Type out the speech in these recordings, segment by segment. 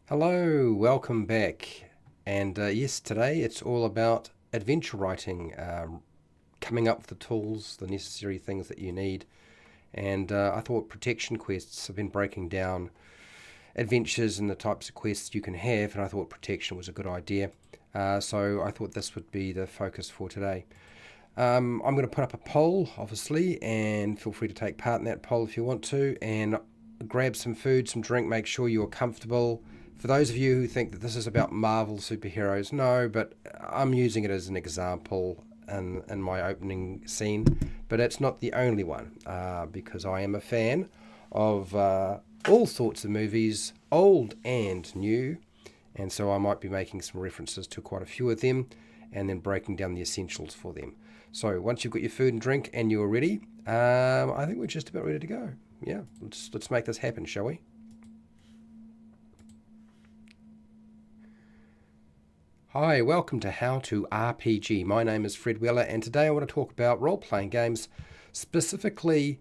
Hello, welcome back. And yes, today it's all about adventure writing, coming up with the tools, the necessary things that you need. And I thought protection quests have been breaking down adventures and the types of quests you can have, and I thought protection was a good idea. So I thought this would be the focus for today. I'm going to put up a poll, obviously, and feel free to take part in that poll if you want to. And grab some food, some drink, make sure you're comfortable. For those of you who think that this is about Marvel superheroes, no, but I'm using it as an example in my opening scene. But it's not the only one, because I am a fan of all sorts of movies, old and new. And so I might be making some references to quite a few of them and then breaking down the essentials for them. So once you've got your food and drink and you're ready, I think we're just about ready to go. Yeah, let's make this happen, shall we? Hi, welcome to How to RPG. My name is Fred Weller, and today I want to talk about role-playing games, specifically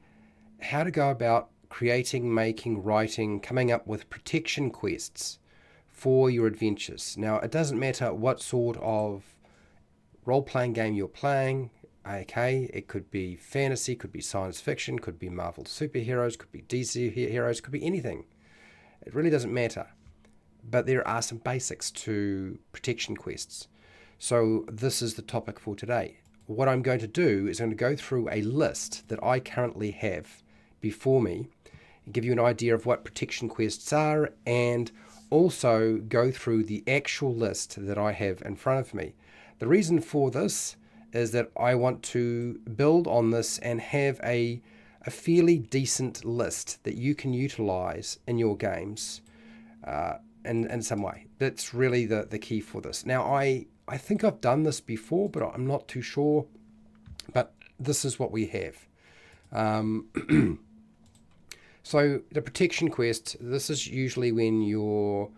how to go about creating, making, writing, coming up with protection quests for your adventures. Now, it doesn't matter what sort of role-playing game you're playing. Okay, it could be fantasy, could be science fiction, could be Marvel superheroes, could be DC heroes, could be anything. It really doesn't matter. But there are some basics to protection quests. So this is the topic for today. What I'm going to do is I'm going to go through a list that I currently have before me and give you an idea of what protection quests are, and also go through the actual list that I have in front of me. The reason for this is that I want to build on this and have a fairly decent list that you can utilize in your games in some way. That's really the key for this. Now, I think I've done this before, but I'm not too sure. But this is what we have. So the protection quest, this is usually when your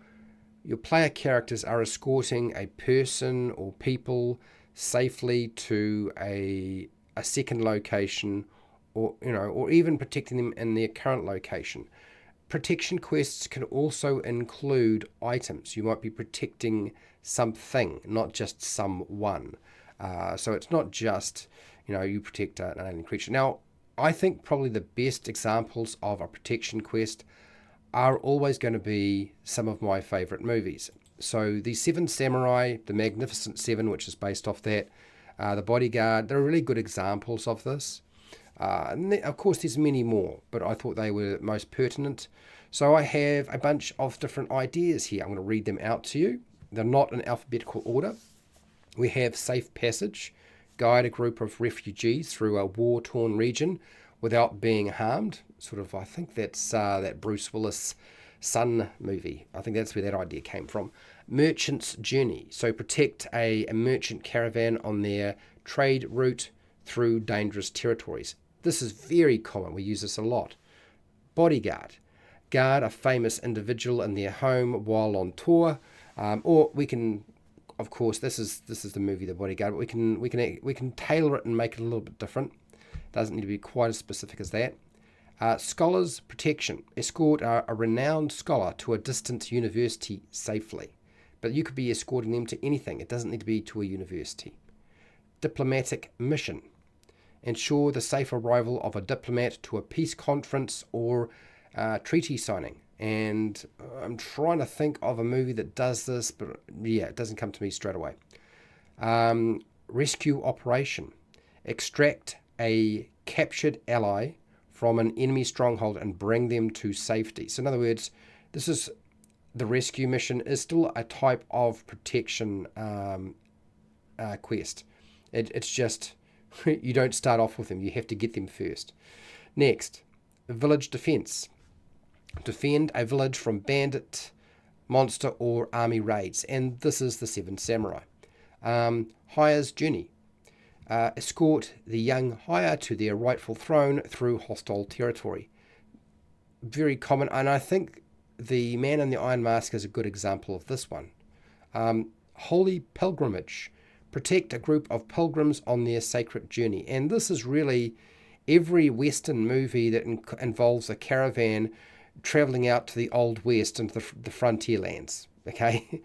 player characters are escorting a person or people safely to a second location, or even protecting them in their current location. Protection quests can also include items. You might be protecting something, not just someone. So it's not just, you protect an alien creature. Now, I think probably the best examples of a protection quest are always going to be some of my favorite movies. So the Seven Samurai, the Magnificent Seven, which is based off that, the Bodyguard, they're really good examples of this. And of course, there's many more, but I thought they were most pertinent. So I have a bunch of different ideas here. I'm going to read them out to you. They're not in alphabetical order. We have Safe Passage, guide a group of refugees through a war-torn region without being harmed. Sort of, I think that's that Bruce Willis Sun movie. I think that's where that idea came from. Merchant's Journey. So protect a merchant caravan on their trade route through dangerous territories. This is very common. We use this a lot. Bodyguard. Guard a famous individual in their home while on tour. Or we can, of course, this is the movie The Bodyguard, but we can tailor it and make it a little bit different. Doesn't need to be quite as specific as that. Scholars Protection. Escort a renowned scholar to a distant university safely. But you could be escorting them to anything. It doesn't need to be to a university. Diplomatic Mission. Ensure the safe arrival of a diplomat to a peace conference or treaty signing. And I'm trying to think of a movie that does this, but yeah, it doesn't come to me straight away. Rescue Operation. Extract a captured ally from an enemy stronghold and bring them to safety. So in other words, this is the rescue mission is still a type of protection quest. It's just, you don't start off with them. You have to get them first. Next, Village Defense. Defend a village from bandit, monster, or army raids. And this is the Seven Samurai. Hire's Journey. Escort the young Hire to their rightful throne through hostile territory. Very common, and I think the Man in the Iron Mask is a good example of this one. Holy Pilgrimage. Protect a group of pilgrims on their sacred journey. And this is really every Western movie that involves a caravan traveling out to the Old West into the frontier lands. Okay.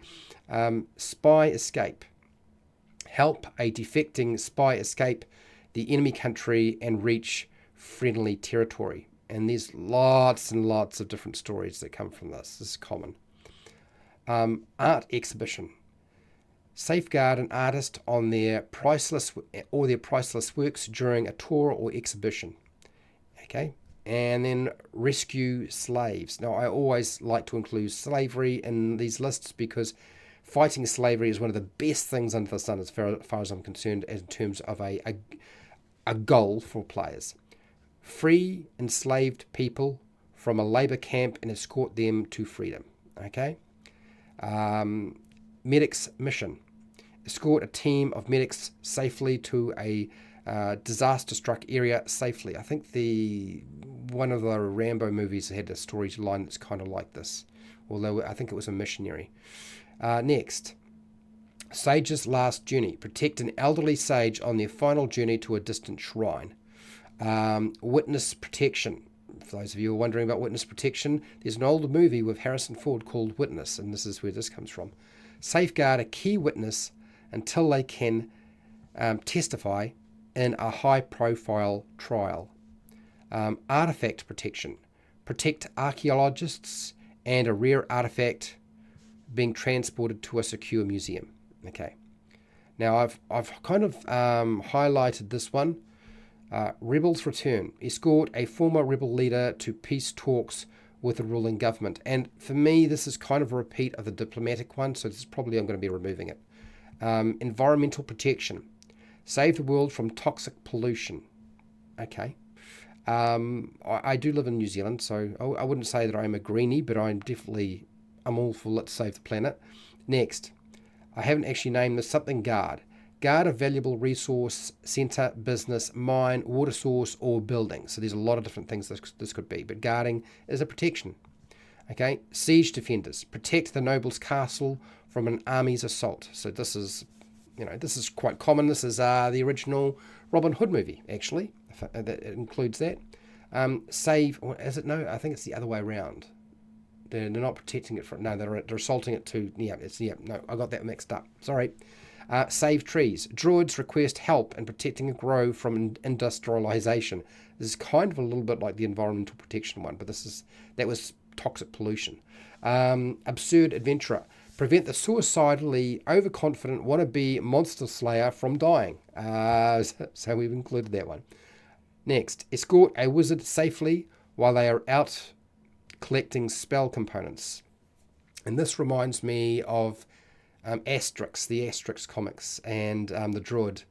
Spy escape. Help a defecting spy escape the enemy country and reach friendly territory. And there's lots and lots of different stories that come from this. This is common. Art exhibition. Safeguard an artist on their priceless works during a tour or exhibition. Okay. And then rescue slaves. Now, I always like to include slavery in these lists because fighting slavery is one of the best things under the sun as far as I'm concerned in terms of a goal for players. Free enslaved people from a labor camp and escort them to freedom. Okay. Medics mission. Escort a team of medics safely to a disaster-struck area safely. I think one of the Rambo movies had a storyline that's kind of like this, although I think it was a missionary. Next, sage's last journey. Protect an elderly sage on their final journey to a distant shrine. Witness protection. For those of you who are wondering about witness protection, there's an older movie with Harrison Ford called Witness, and this is where this comes from. Safeguard a key witness until they can testify in a high-profile trial. Artifact protection. Protect archaeologists and a rare artifact being transported to a secure museum. Okay. Now, I've kind of highlighted this one. Rebels return. Escort a former rebel leader to peace talks with the ruling government. And for me, this is kind of a repeat of the diplomatic one, so this is probably I'm going to be removing it. Environmental protection. Save the world from toxic pollution. Okay. I do live in New Zealand, so I wouldn't say that I'm a greenie, but I'm all for let's save the planet. Next, I haven't actually named this, something guard. Guard a valuable resource, centre, business, mine, water source, or building. So there's a lot of different things this could be, but guarding is a protection. Okay, siege defenders. Protect the noble's castle from an army's assault. So this is quite common. This is the original Robin Hood movie, actually. That includes that. Save, or is it? No, I think it's the other way around. They're not protecting it from. No, they're assaulting it to. No, I got that mixed up. Sorry. Save trees. Druids request help in protecting a grove from industrialization. This is kind of a little bit like the environmental protection one, but that was toxic pollution. Absurd adventurer. Prevent the suicidally overconfident wannabe monster slayer from dying. So we've included that one. Next, escort a wizard safely while they are out collecting spell components. And this reminds me of Asterix, the Asterix comics, and the Druid.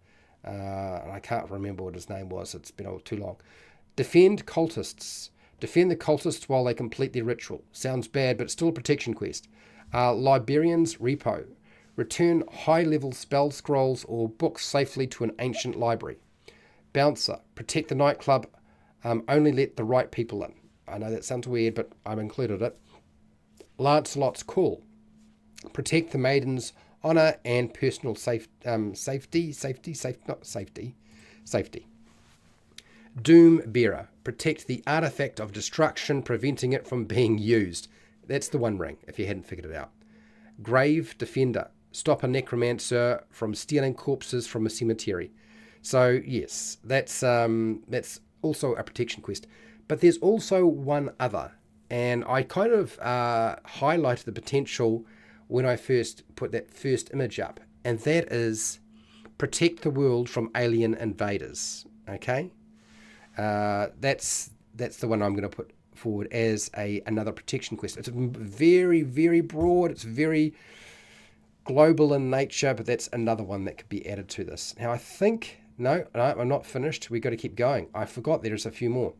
I can't remember what his name was. It's been too long. Defend cultists. Defend the cultists while they complete their ritual. Sounds bad, but it's still a protection quest. Librarian's repo. Return high-level spell scrolls or books safely to an ancient library. Bouncer. Protect the nightclub. Only let the right people in. I know that sounds weird, but I've included it. Lancelot's call. Protect the maiden's honour and personal safety. Doom bearer. Protect the artifact of destruction, preventing it from being used. That's the One Ring, if you hadn't figured it out. Grave defender. Stop a necromancer from stealing corpses from a cemetery. So yes, that's also a protection quest. But there's also one other, and I kind of highlighted the potential when I first put that first image up, and that is protect the world from alien invaders. Okay, that's the one I'm going to put forward as another protection quest. It's very, very broad. It's very global in nature, but that's another one that could be added to this. Now I think no, I'm not finished. We've got to keep going. I forgot there's a few more.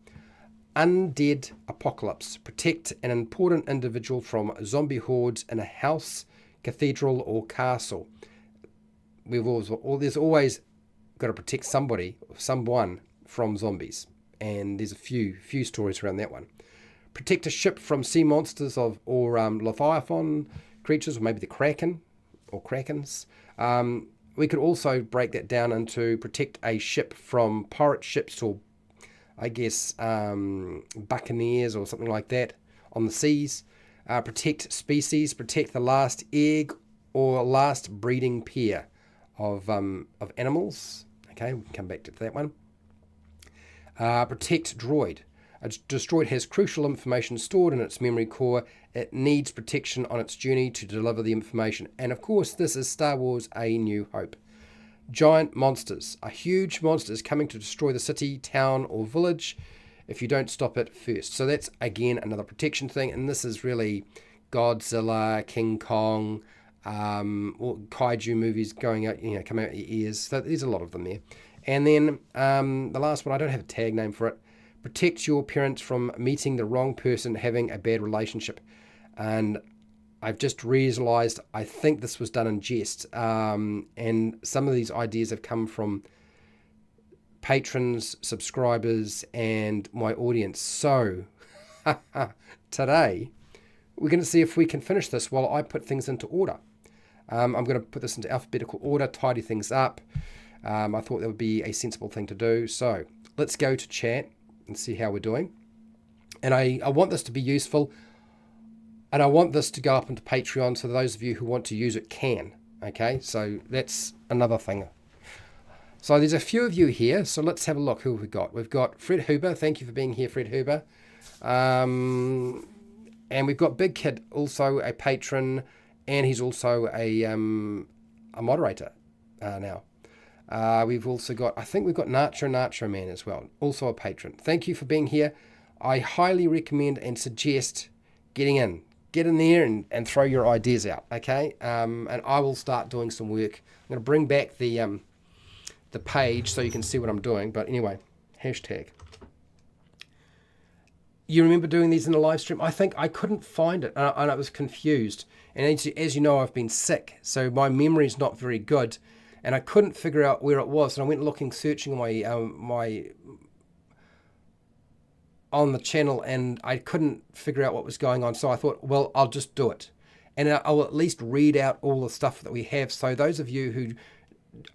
Undead apocalypse. Protect an important individual from zombie hordes in a house, cathedral, or castle. There's always got to protect someone from zombies, and there's a few stories around that one. Protect a ship from sea monsters or Leviathan creatures, or maybe the Kraken or Krakens. We could also break that down into protect a ship from pirate ships or I guess buccaneers or something like that on the seas. Protect species, protect the last egg or last breeding pair of animals. Okay, we can come back to that one. Protect droid. A droid has crucial information stored in its memory core. It needs protection on its journey to deliver the information. And of course, this is Star Wars A New Hope. Giant monsters. A huge monster is coming to destroy the city, town, or village if you don't stop it first. So that's, again, another protection thing. And this is really Godzilla, King Kong, or kaiju movies going out, coming out your ears. So there's a lot of them there. And then the last one, I don't have a tag name for it. Protect your parents from meeting the wrong person, having a bad relationship. And I've just realised, I think this was done in jest. And some of these ideas have come from patrons, subscribers, and my audience. So today, we're going to see if we can finish this while I put things into order. I'm going to put this into alphabetical order, tidy things up. I thought that would be a sensible thing to do. So let's go to chat and see how we're doing. And I want this to be useful. And I want this to go up into Patreon so those of you who want to use it can. Okay, so that's another thing. So there's a few of you here. So let's have a look who we've got. We've got Fred Huber. Thank you for being here, Fred Huber. And we've got Big Kid, also a patron. And he's also a moderator now. We've also got, I think we've got Nacho Man as well, also a patron. Thank you for being here. I highly recommend and suggest getting in. Get in there and throw your ideas out, okay? And I will start doing some work. I'm going to bring back the page so you can see what I'm doing. But anyway, hashtag. You remember doing these in the live stream? I think I couldn't find it, and I was confused. And as you know, I've been sick, so my memory is not very good. And I couldn't figure out where it was. And I went looking, searching on the channel, and I couldn't figure out what was going on. So I thought, well, I'll just do it. And I'll at least read out all the stuff that we have. So those of you who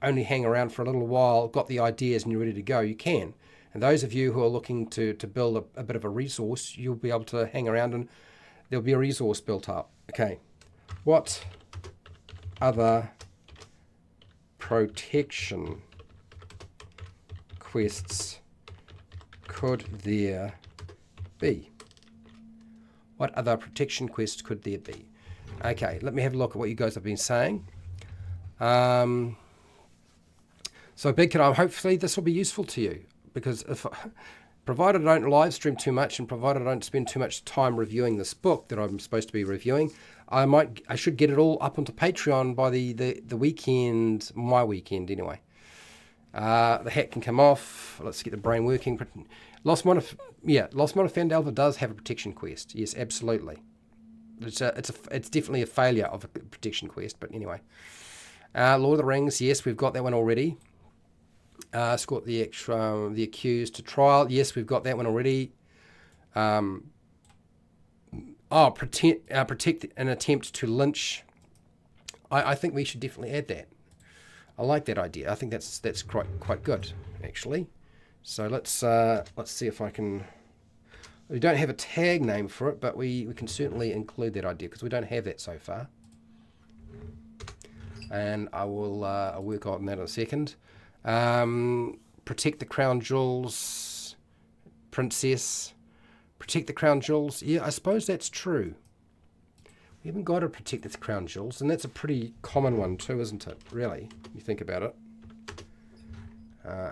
only hang around for a little while, got the ideas and you're ready to go, you can. And those of you who are looking to build a bit of a resource, you'll be able to hang around and there'll be a resource built up. Okay. What other protection quests could there be? What other protection quests could there be? Okay, let me have a look at what you guys have been saying. So Big Kid, hopefully this will be useful to you, because provided I don't live stream too much and provided I don't spend too much time reviewing this book that I'm supposed to be reviewing, I should get it all up onto Patreon by the weekend, my weekend anyway. The hat can come off. Let's get the brain working. Lost Mine of Phandelver does have a protection quest. Yes, absolutely. It's definitely a failure of a protection quest, but anyway. Lord of the Rings, yes, we've got that one already. Escort the accused to trial. Yes, we've got that one already. Protect an attempt to lynch. I think we should definitely add that. I like that idea. I think that's quite good, actually. So let's see if I can. We don't have a tag name for it, but we can certainly include that idea because we don't have that so far. And I will I'll work on that in a second. Protect the crown jewels, princess. Protect the crown jewels. Yeah, I suppose that's true. We haven't got to protect the crown jewels, and that's a pretty common one too, isn't it? Really, you think about it.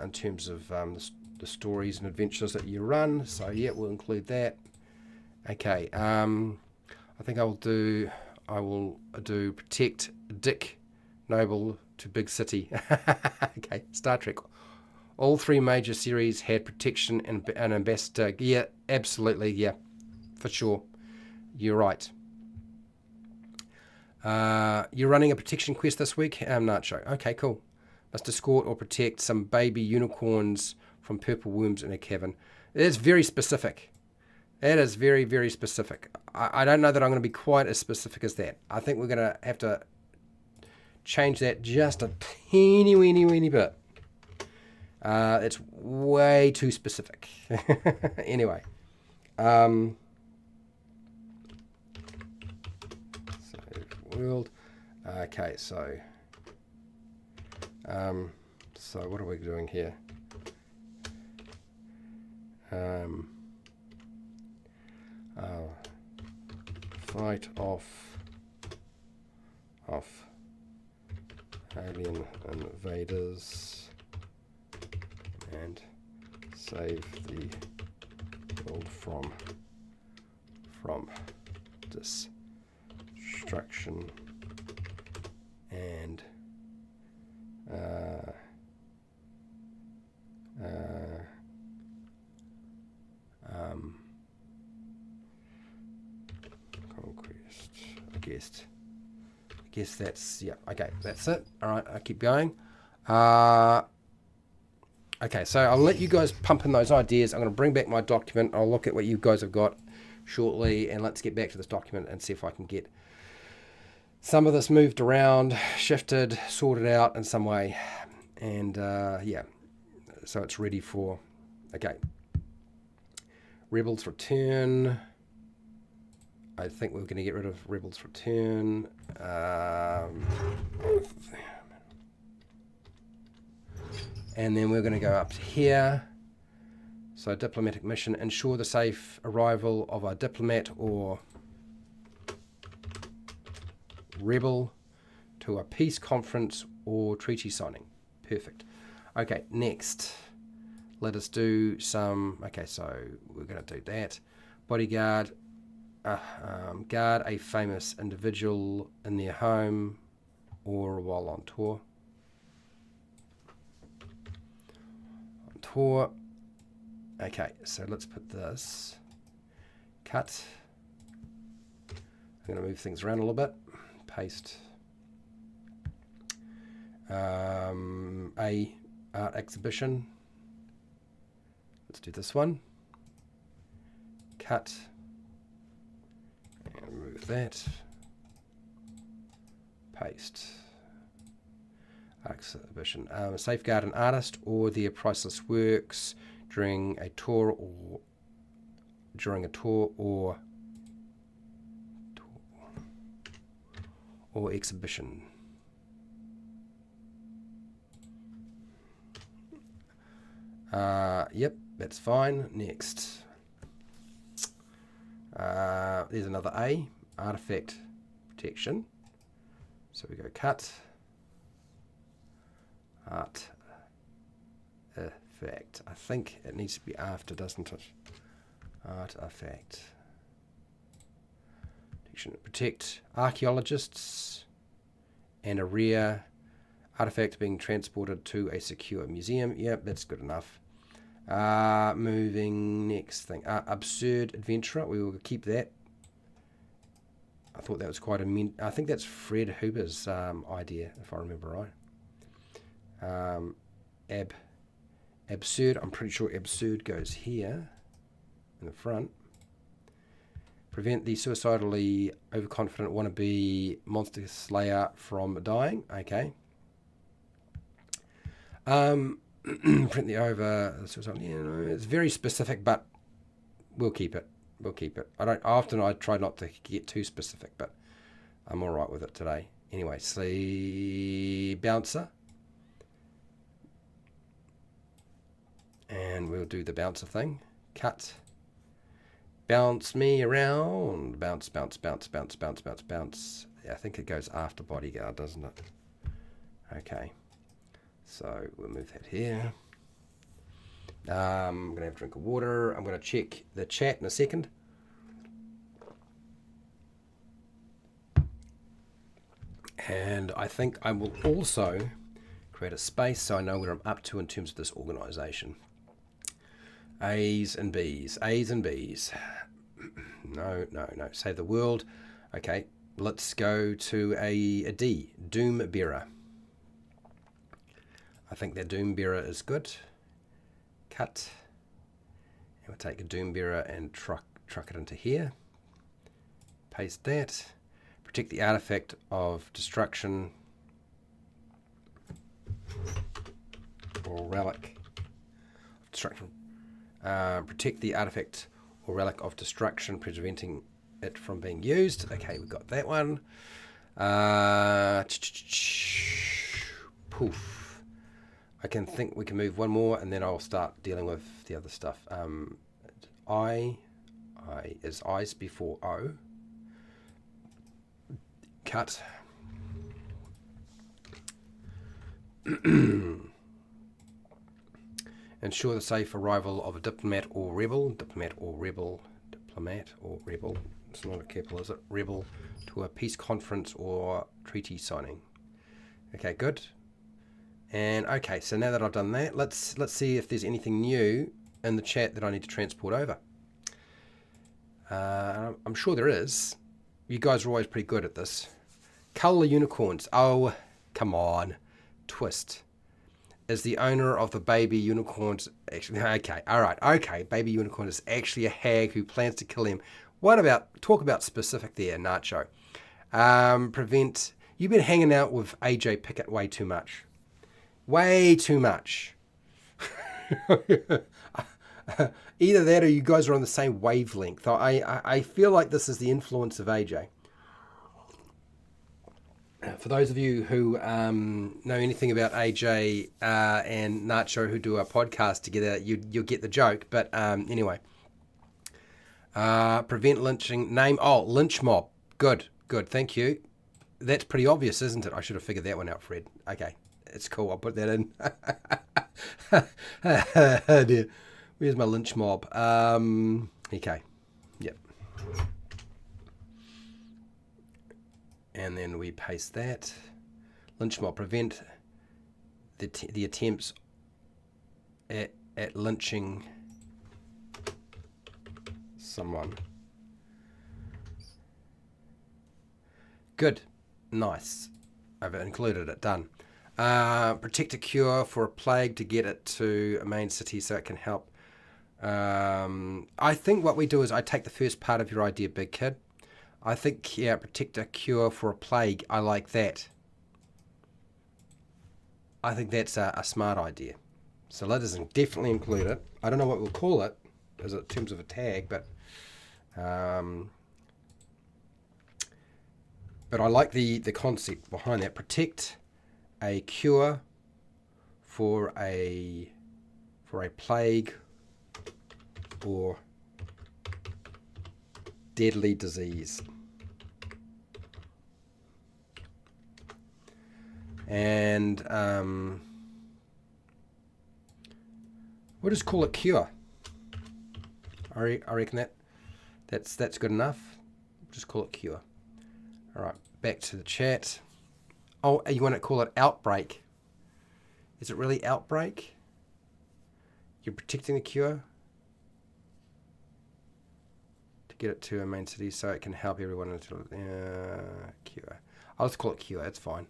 In terms of the stories and adventures that you run. So yeah, we'll include that. Okay. I think I will do protect Dick Noble to Big City. Okay, Star Trek. All three major series had protection and an ambassador. Yeah, absolutely. Yeah, for sure. You're right. You're running a protection quest this week? Nacho. Okay, cool. Must escort or protect some baby unicorns from purple worms in a cavern. It's very specific. That is very, very specific. I don't know that I'm going to be quite as specific as that. I think we're going to have to change that just a teeny weeny bit. It's way too specific. Anyway. world. Okay, so what are we doing here? Fight off alien invaders and save the world from destruction and conquest. I guess that's, yeah, okay, that's it. All right, I'll keep going. Okay, so I'll let you guys pump in those ideas. I'm going to bring back my document. I'll look at what you guys have got shortly, and let's get back to this document and see if I can get some of this moved around, shifted, sorted out in some way. And yeah, so it's ready for, okay. Rebels Return. I think we're going to get rid of Rebels Return. And then we're going to go up to here. So diplomatic mission, ensure the safe arrival of a diplomat or rebel to a peace conference or treaty signing. Perfect. Okay, next. Let us do some, okay, so we're going to do that. Bodyguard, guard a famous individual in their home or while on tour. Okay, so let's put this. Cut. I'm going to move things around a little bit. Paste. A art exhibition. Let's do this one. Cut. And remove that. Paste. Exhibition. Safeguard an artist or their priceless works during a tour or exhibition. Yep, that's fine. Next. There's another A, artifact protection. So we go cut. Artifact. I think it needs to be after, doesn't it? Artifact. Protect archaeologists and a rare artifact being transported to a secure museum. Yep, that's good enough. Moving next thing. Absurd adventurer. We will keep that. I thought that was quite I think that's Fred Huber's idea, if I remember right. Absurd. I'm pretty sure absurd goes here in the front. Prevent the suicidally overconfident wannabe monster slayer from dying. Okay. Print the over suicide. You know, it's very specific, but we'll keep it. We'll keep it. I try not to get too specific, but I'm all right with it today. Anyway, see bouncer. And we'll do the bouncer thing. Cut. Bounce me around. Bounce, bounce, bounce, bounce, bounce, bounce, bounce. Yeah, I think it goes after bodyguard, doesn't it? Okay. So we'll move that here. I'm going to have a drink of water. I'm going to check the chat in a second. And I think I will also create a space so I know where I'm up to in terms of this organization. A's and B's. A's and B's. No. Save the world. Okay, let's go to a D. Doom Bearer. I think that Doom Bearer is good. Cut. And we'll take a Doom Bearer and truck it into here. Paste that. Protect the artifact of destruction or relic of destruction. Protect the artifact or relic of destruction, preventing it from being used. Okay, we got that one. Poof. I can think we can move one more, and then I'll start dealing with the other stuff. I is eyes before O. Cut. Ensure the safe arrival of a diplomat or rebel. Diplomat or rebel. It's not a capital, is it? Rebel to a peace conference or treaty signing. Okay, good. And okay, so now that I've done that, let's see if there's anything new in the chat that I need to transport over. I'm sure there is. You guys are always pretty good at this. Colour unicorns. Oh, come on. Twist. Is the owner of the baby unicorns actually... Okay, alright, okay. Baby unicorn is actually a hag who plans to kill him. What about... Talk about specific there, Nacho. Prevent... You've been hanging out with AJ Pickett way too much. Way too much. Either that or you guys are on the same wavelength. I feel like this is the influence of AJ. For those of you who know anything about AJ and Nacho who do a podcast together, you'll get the joke. But anyway. Prevent lynching. Name. Oh, lynch mob. Good. Thank you. That's pretty obvious, isn't it? I should have figured that one out, Fred. Okay. It's cool. I'll put that in. Oh dear. Where's my lynch mob? Okay. Yep. And then we paste that. Lynch mob. Prevent the attempts at lynching someone. Good. Nice. I've included it. Done. Protect a cure for a plague to get it to a main city so it can help. I think what we do is I take the first part of your idea, big kid. I think, yeah, protect a cure for a plague. I like that. I think that's a smart idea. So let us definitely include it. I don't know what we'll call it as in terms of a tag, but I like the concept behind that. Protect a cure for a plague or deadly disease. And we'll just call it cure. I reckon that's good enough. Just call it cure. All right, back to the chat. Oh, you want to call it outbreak? Is it really outbreak? You're protecting the cure to get it to a main city so it can help everyone until cure. I'll just call it cure. That's fine.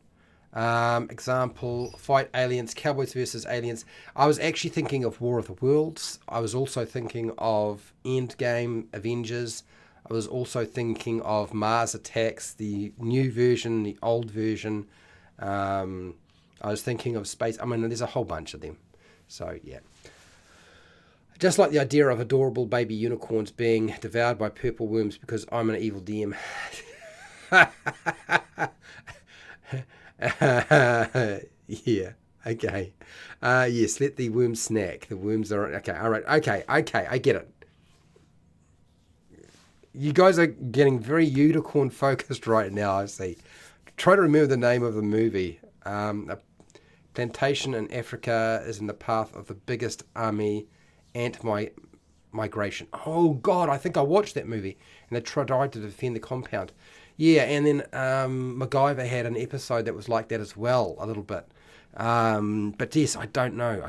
Example: fight aliens, cowboys versus aliens. I was actually thinking of War of the Worlds. I was also thinking of Endgame, Avengers. I was also thinking of Mars Attacks, the new version, the old version. I was thinking of space. I mean, there's a whole bunch of them. So, yeah. Just like the idea of adorable baby unicorns being devoured by purple worms because I'm an evil DM. Yeah, okay. Yes, let the worms snack. The worms are... Okay, all right. Okay, I get it. You guys are getting very unicorn focused right now, I see. Try to remember the name of the movie. A plantation in Africa is in the path of the biggest army migration. Oh, God, I think I watched that movie. And they tried to defend the compound. Yeah, and then MacGyver had an episode that was like that as well, a little bit. But yes, I don't know.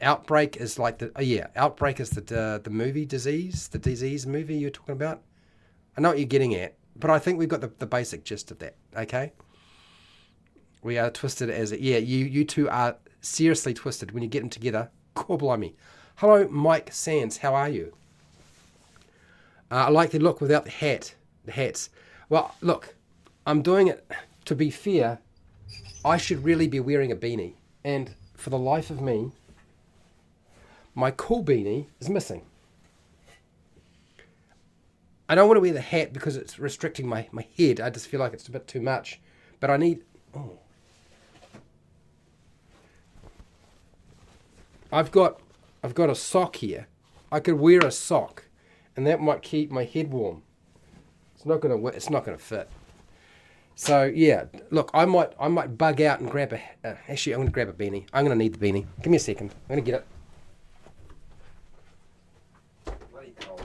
Outbreak is like Outbreak is the movie disease, the disease movie you're talking about. I know what you're getting at, but I think we've got the basic gist of that. Okay, we are twisted as you two are seriously twisted when you get them together. God blimey. Hello, Mike Sands. How are you? I like the look without the hats. Well, look, I'm doing it. To be fair, I should really be wearing a beanie, and for the life of me, my cool beanie is missing. I don't want to wear the hat because it's restricting my head. I just feel like it's a bit too much. But I need... Oh. I've got a sock here. I could wear a sock, and that might keep my head warm. It's not gonna fit. So yeah, look, I might bug out and grab a. Actually, I'm gonna grab a beanie. I'm gonna need the beanie. Give me a second. I'm gonna get it. Bloody cold.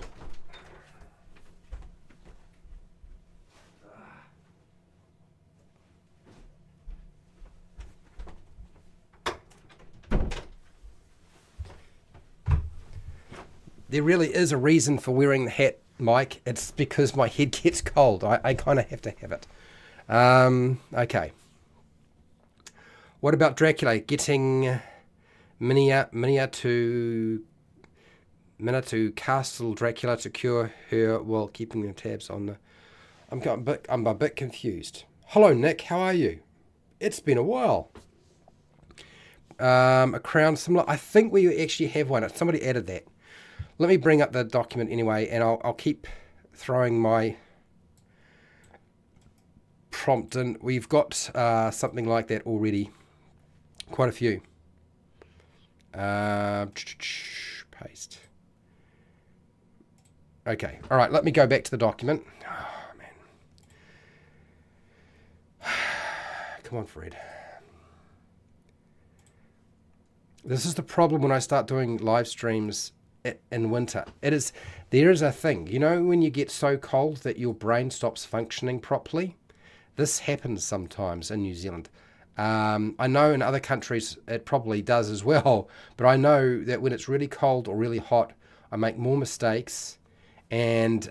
There really is a reason for wearing the hat, Mike. It's because my head gets cold. I kind of have to have it. Okay. What about Dracula? Getting Minia to castle Dracula to cure her while keeping the tabs on the... I'm a bit confused. Hello, Nick. How are you? It's been a while. A crown similar. I think we actually have one. Somebody added that. Let me bring up the document anyway, and I'll keep throwing my prompt in. We've got something like that already. Quite a few. Paste. Okay. All right. Let me go back to the document. Oh, man. Come on, Fred. This is the problem when I start doing live streams in winter. There is a thing, you know, when you get so cold that your brain stops functioning properly. This happens sometimes in New Zealand. I know in other countries it probably does as well, but I know that when it's really cold or really hot, I make more mistakes, and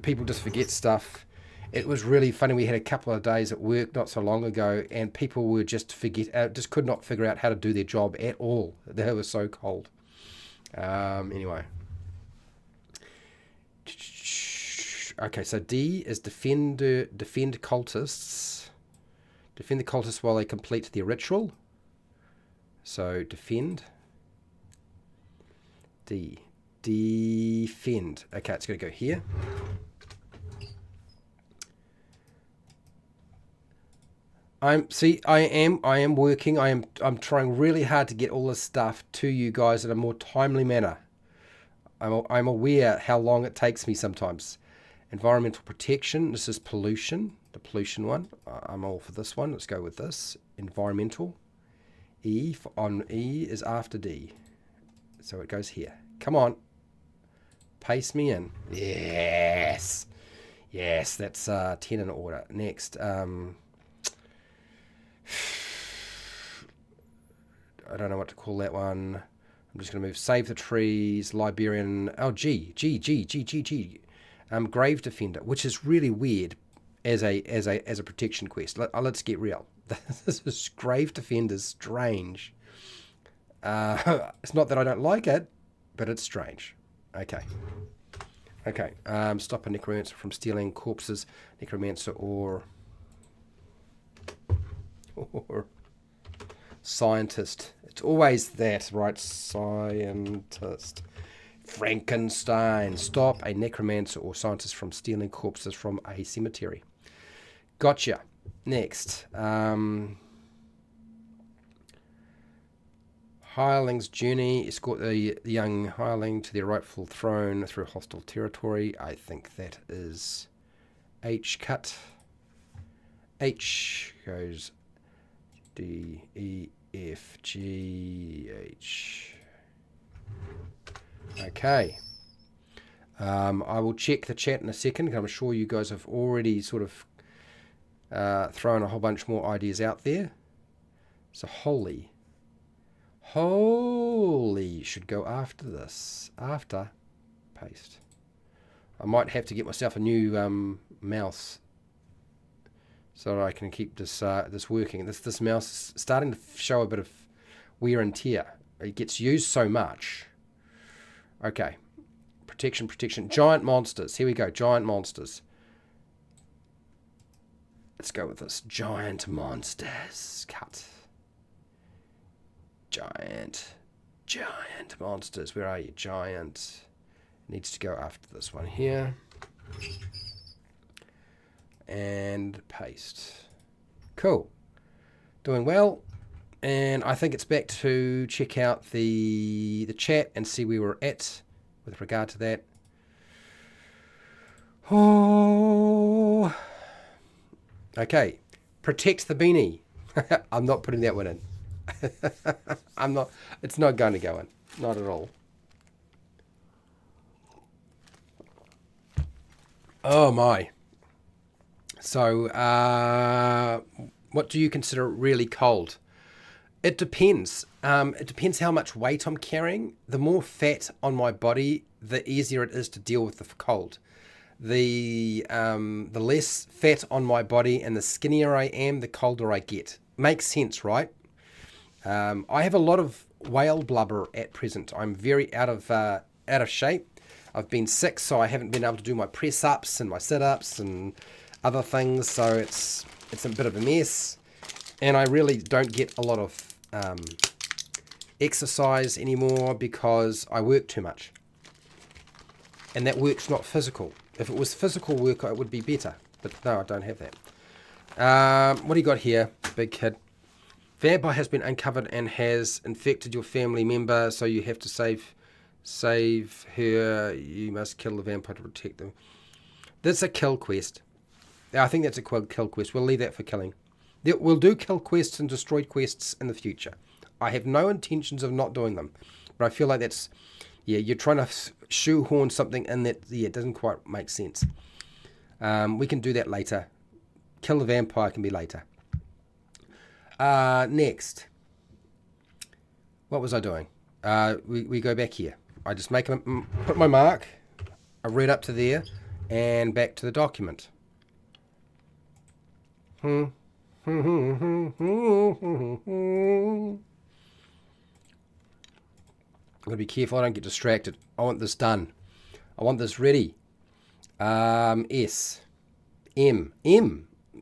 people just forget stuff. It was really funny. We had a couple of days at work not so long ago, and people were just could not figure out how to do their job at all. They were so cold. Anyway. Okay, so D is defend cultists. Defend the cultists while they complete their ritual. So defend. D. Defend. Okay, it's going to go here. I am working. I'm trying really hard to get all this stuff to you guys in a more timely manner. I'm aware how long it takes me sometimes. Environmental protection. This is pollution. The pollution one. I'm all for this one. Let's go with this. Environmental. E is after D. So it goes here. Come on. Paste me in. Yes. Yes, that's 10 in order. Next. I don't know what to call that one. I'm just going to move Save the Trees, Liberian. Oh, G. Grave Defender, which is really weird as a protection quest. Let's get real. This is Grave Defender's strange. It's not that I don't like it, but it's strange. Okay. Stop a necromancer from stealing corpses. Necromancer or scientist. It's always that, right? Scientist. Frankenstein. Stop a necromancer or scientist from stealing corpses from a cemetery. Gotcha. Next. Hireling's journey. Escort the young hireling to their rightful throne through hostile territory. I think that is H cut. H goes D, E, F, G, H. Okay. I will check the chat in a second, because I'm sure you guys have already sort of thrown a whole bunch more ideas out there. So holy should go after this. After paste. I might have to get myself a new mouse so that I can keep this working. This mouse is starting to show a bit of wear and tear. It gets used so much. Okay. Protection. Giant monsters. Here we go. Giant monsters. Let's go with this. Giant monsters. Cut. Giant monsters. Where are you? Giant. Needs to go after this one here. And paste. Cool. Doing well. And I think it's back to check out the chat and see where we're at with regard to that. Oh. Okay. Protect the beanie. I'm not putting that one in. I'm not. It's not going to go in. Not at all. Oh my. So, what do you consider really cold? It depends. It depends how much weight I'm carrying. The more fat on my body, the easier it is to deal with the cold. The less fat on my body and the skinnier I am, the colder I get. Makes sense, right? I have a lot of whale blubber at present. I'm very out of shape. I've been sick, so I haven't been able to do my press ups and my sit ups and other things. So it's a bit of a mess, and I really don't get a lot of exercise anymore because I work too much, and that work's not physical. If it was physical work, it would be better, but no, I don't have that. What do you got here, big kid? Vampire has been uncovered and has infected your family member, so you have to save her. You must kill the vampire to protect them. That's a kill quest. I think that's a kill quest. We'll leave that for killing. We'll do kill quests and destroyed quests in the future. I have no intentions of not doing them, but I feel like that's, yeah, you're trying to shoehorn something in that, yeah, it doesn't quite make sense. We can do that later. Kill the vampire can be later. Next. What was I doing? We go back here. I just put my mark. I read up to there and back to the document. I've got to be careful I don't get distracted. I want this done. I want this ready. S. M.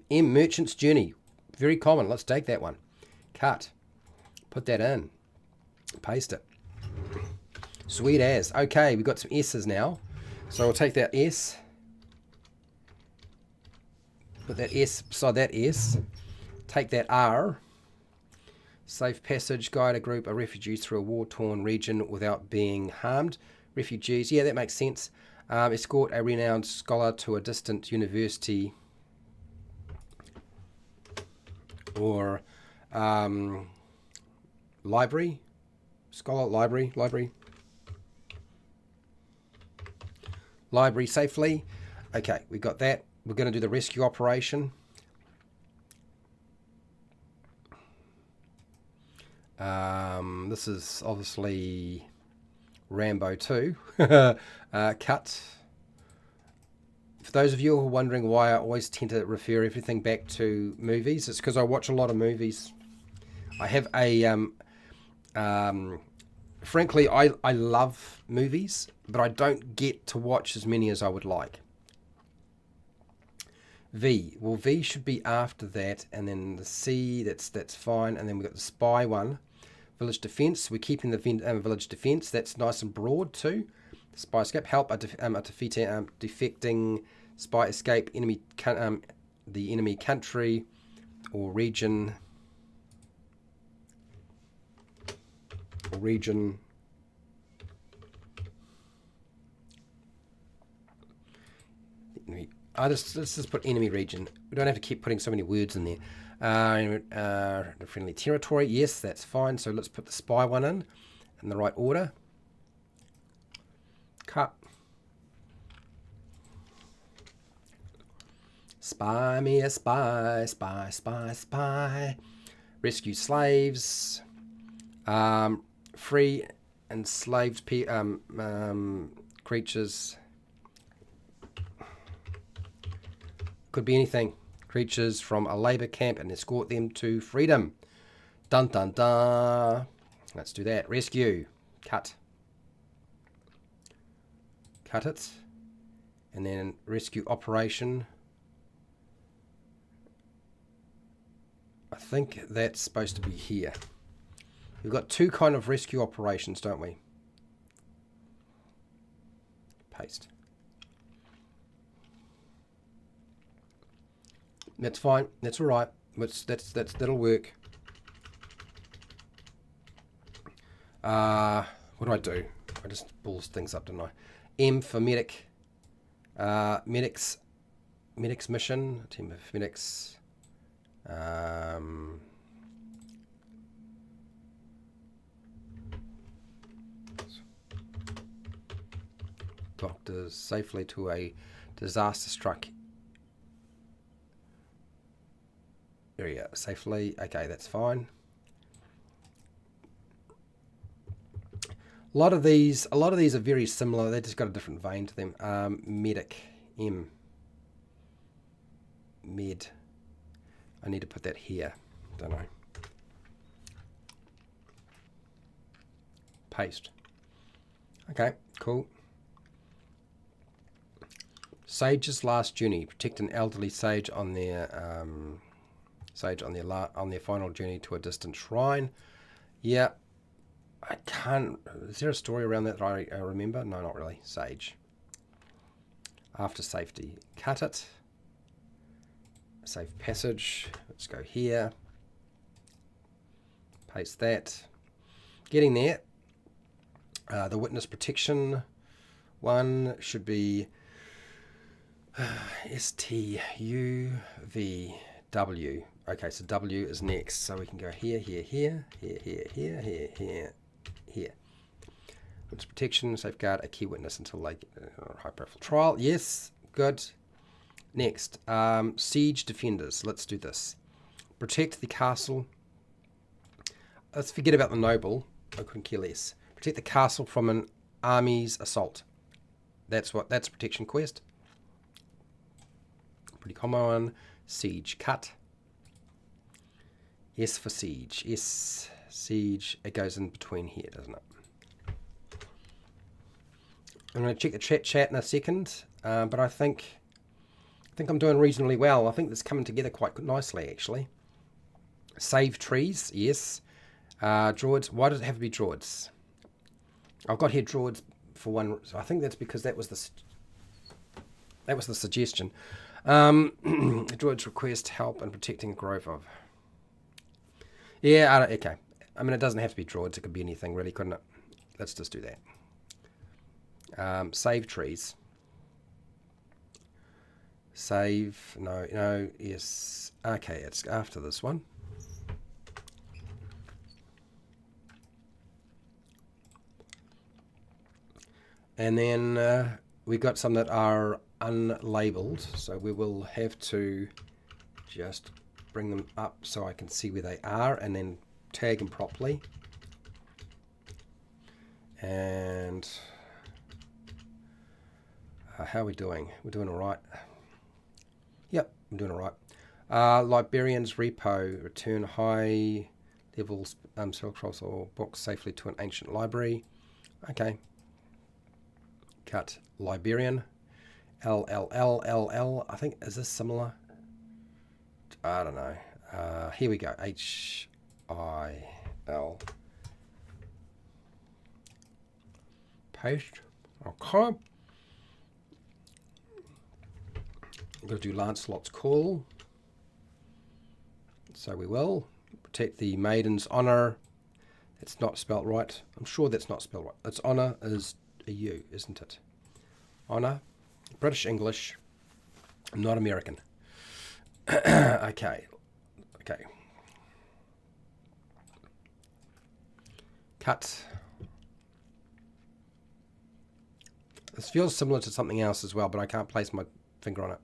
Merchant's Journey. Very common. Let's take that one. Cut. Put that in. Paste it. Sweet as. Okay, we've got some S's now. So we'll take that S. Put that S beside that S. Take that R. Safe passage. Guide a group of refugees through a war-torn region without being harmed. Refugees. Yeah, that makes sense. Escort a renowned scholar to a distant university. Or library. Scholar, library. Library safely. Okay, we got that. We're going to do the rescue operation. This is obviously Rambo 2. Cut. For those of you who are wondering why I always tend to refer everything back to movies, it's because I watch a lot of movies. I have a... frankly, I love movies, but I don't get to watch as many as I would like. V. Well, V should be after that, and then the C, that's fine, and then we've got the spy one. Village defense. We're keeping the village defense. That's nice and broad too. Spy escape. Help a defecting spy escape the enemy country or region. Let's just put enemy region. We don't have to keep putting so many words in there. Friendly territory. Yes, that's fine. So let's put the spy one in the right order. Cut. Spy me a spy. Rescue slaves. Free enslaved creatures. Could be anything. Creatures from a labor camp and escort them to freedom. Dun dun dun. Let's do that. Rescue. Cut. Cut it. And then rescue operation. I think that's supposed to be here. We've got two kind of rescue operations, don't we? Paste. That's fine. That's all right. That'll work. What do? I just balls things up, didn't I? M for medic. Medics mission. Team of medics. Doctors safely to a disaster-struck area. Safely. Okay, that's fine. A lot of these are very similar. They just got a different vein to them. Medic. M. Med. I need to put that here. Don't know. Paste. Okay, cool. Sage's last journey. Protect an elderly sage on their final journey to a distant shrine. Yeah. I can't. Is there a story around that I remember? No, not really. Sage. After safety. Cut it. Safe passage. Let's go here. Paste that. Getting there. The witness protection one should be STUVW. Okay, so W is next. So we can go here, here, here, here, here, here, here, here, here. Witness protection, safeguard a key witness until like high profile trial. Yes, good. Next, siege defenders. Let's do this. Protect the castle. Let's forget about the noble. I couldn't care less. Protect the castle from an army's assault. That's a protection quest. Pretty common one. Siege. Cut. S for siege. S. Siege. It goes in between here, doesn't it? I'm going to check the chat in a second, but I think I'm doing reasonably well. I think this is coming together quite nicely, actually. Save trees. Yes. Druids. Why does it have to be druids? I've got here druids for one. So I think that's because that was the suggestion. Druids request help in protecting a grove of. Yeah, okay. I mean, it doesn't have to be druids. It could be anything, really, couldn't it? Let's just do that. Save trees. Save. No, yes. Okay, it's after this one. And then we got some that are unlabeled, so we will have to just bring them up so I can see where they are and then tag them properly. And how are we doing? We're doing all right. Yep, I'm doing all right. Librarian's repo. Return high levels spell scrolls or books safely to an ancient library. Okay. Cut librarian. LLL. I think, is this similar? I don't know. Here we go. HIL. Paste. Okay. I'm going to do Lancelot's call. So we will. Protect the maiden's honour. It's not spelt right. I'm sure that's not spelled right. Its honour is a U, isn't it? Honour. British English. Not American. Okay. Cut. This feels similar to something else as well, but I can't place my finger on it.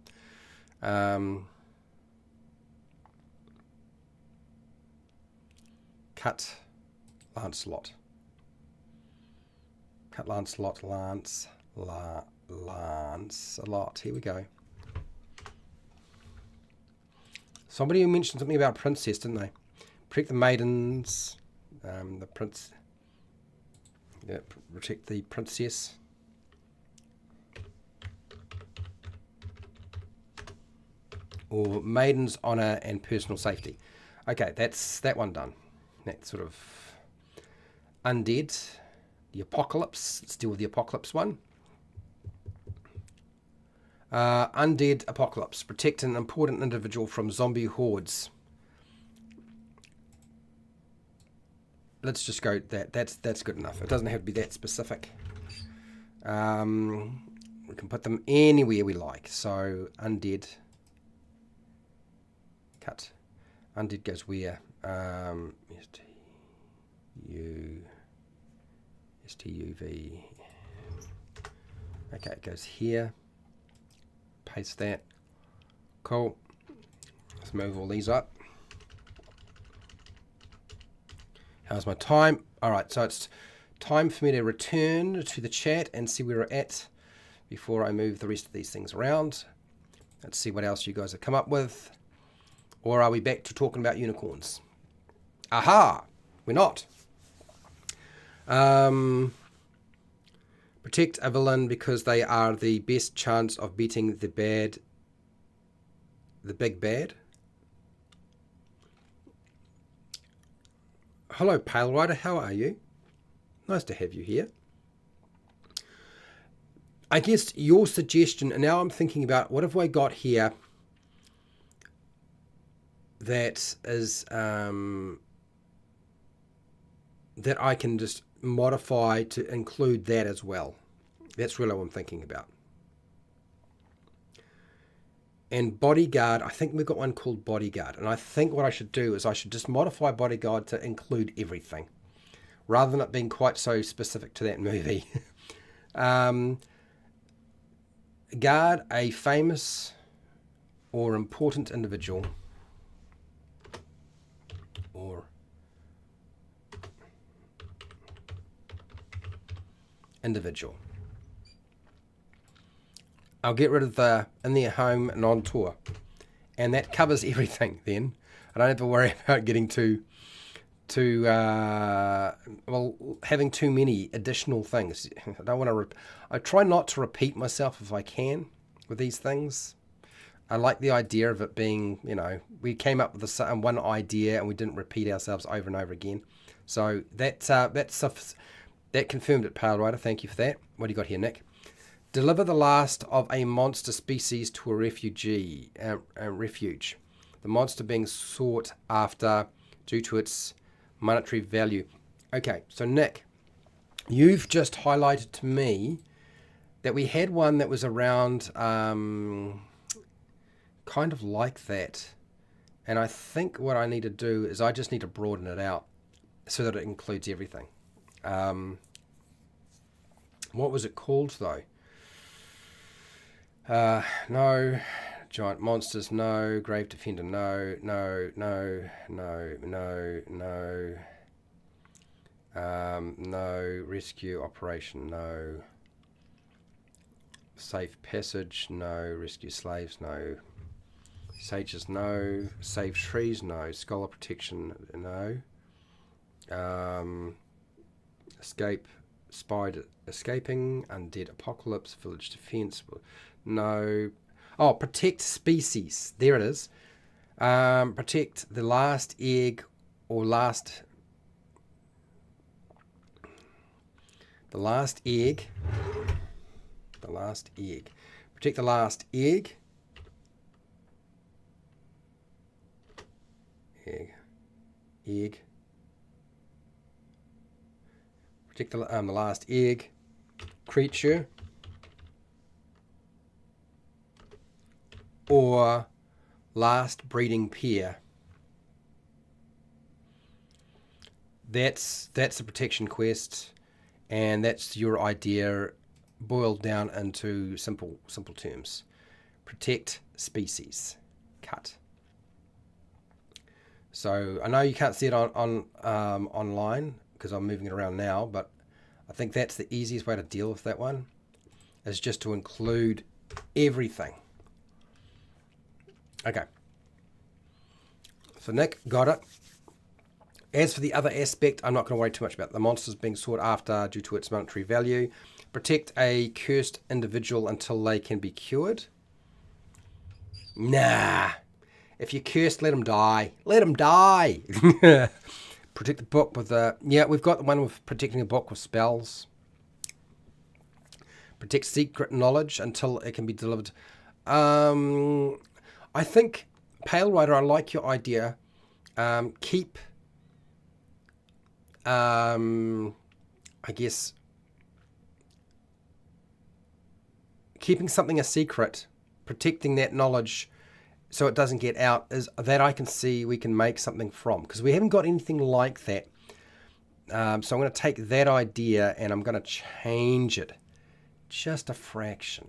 Cut Lancelot. Cut Lancelot. Lancelot. Here we go. Somebody mentioned something about princess, didn't they? Protect the maidens. The prince. Yeah, protect the princess. Or maiden's honour and personal safety. Okay, that's that one done. That's sort of undead. The apocalypse. Let's deal with the apocalypse one. Undead apocalypse. Protect an important individual from zombie hordes. Let's just go that. That's good enough. It doesn't have to be that specific. We can put them anywhere we like. So undead. Cut. Undead goes where? STUV. Okay, it goes here. Paste that. Cool. Let's move all these up. How's my time? All right, so it's time for me to return to the chat and see where we're at before I move the rest of these things around. Let's see what else you guys have come up with. Or are we back to talking about unicorns? Aha! We're not. Protect a villain because they are the best chance of beating the big bad. Hello, Pale Rider. How are you? Nice to have you here. I guess your suggestion, and now I'm thinking about what have I got here that is that I can just modify to include that as well. That's really what I'm thinking about. And bodyguard, I think we've got one called bodyguard. And I think what I should do is I should just modify bodyguard to include everything, rather than it being quite so specific to that movie. Guard a famous or important individual or individual. I'll get rid of the in their home and on tour, and that covers everything. Then I don't have to worry about getting having too many additional things. I don't want to. I try not to repeat myself if I can with these things. I like the idea of it being, we came up with one idea and we didn't repeat ourselves over and over again. So that confirmed it, Pale Rider. Thank you for that. What do you got here, Nick? Deliver the last of a monster species to a refuge. The monster being sought after due to its monetary value. Okay, so Nick, you've just highlighted to me that we had one that was around kind of like that. And I think what I need to do is I just need to broaden it out so that it includes everything. What was it called though? No. Giant monsters, no. Grave Defender, no. No. Rescue Operation, no. Safe Passage, no. Rescue Slaves, no. Sages, no. Save Trees, no. Scholar Protection, no. Escaping, Undead Apocalypse, Village Defense, no. Oh, protect species. There it is. Protect the last egg or last... The last egg. Protect the last egg. Egg. Protect the last egg. Creature. Or last breeding pair. That's a protection quest, and that's your idea boiled down into simple terms. Protect species. Cut. So I know you can't see it on online because I'm moving it around now, but I think that's the easiest way to deal with that one, is just to include everything. Okay. So Nick, got it. As for the other aspect, I'm not going to worry too much about the monsters being sought after due to its monetary value. Protect a cursed individual until they can be cured. Nah. If you're cursed, let them die. Let them die. Protect the book with the... Yeah, we've got the one with protecting a book with spells. Protect secret knowledge until it can be delivered. I think, Pale Rider, I like your idea. Keep, I guess, keeping something a secret, protecting that knowledge so it doesn't get out, is that I can see we can make something from, because we haven't got anything like that. So I'm going to take that idea and I'm going to change it just a fraction.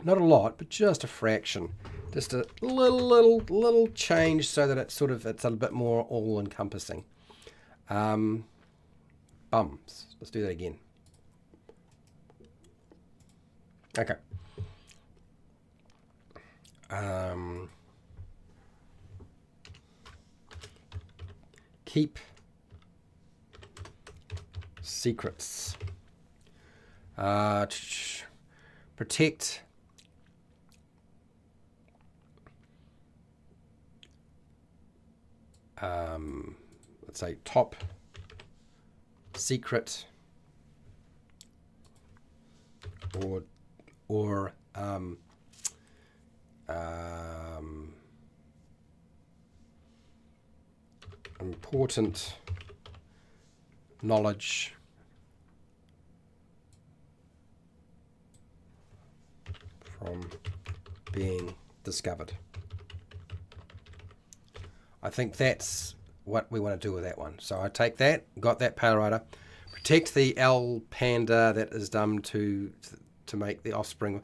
Not a lot, but just a fraction. Just a little change so that it's a bit more all-encompassing. Bums. Let's do that again. Okay. Keep secrets. Protect let's say top secret or important knowledge from being discovered. I think that's what we want to do with that one. So I take that, got that, Pale Rider. Protect the L panda that is done to make the offspring.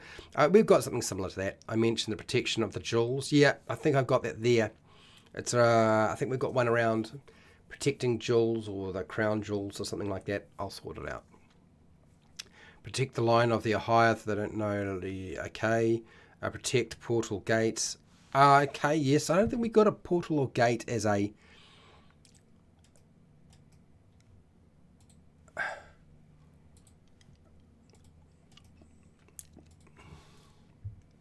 We've got something similar to that. I mentioned the protection of the jewels. Yeah, I think I've got that there. It's I think we've got one around protecting jewels or the crown jewels or something like that. I'll sort it out. Protect the line of the Ahiath. They don't know the okay. Protect portal gates. Okay, yes. I don't think we got a portal or gate as a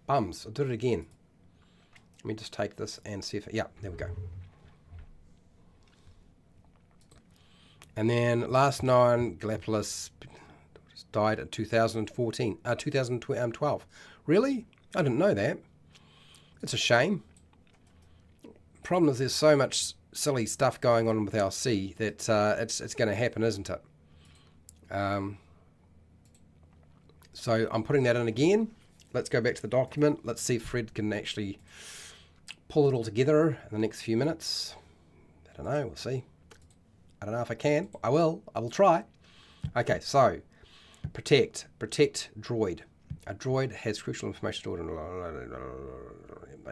bums. I'll do it again. Let me just take this and see if yeah, there we go. And then last 9, Galapagos died in 2012. Really? I didn't know that. It's a shame. Problem is there's so much silly stuff going on with our sea that it's going to happen, isn't it? So I'm putting that in again. Let's go back to the document. Let's see if Fred can actually pull it all together in the next few minutes. I don't know. We'll see. I don't know if I can. I will try. Okay, so protect droid. A droid has crucial information stored in...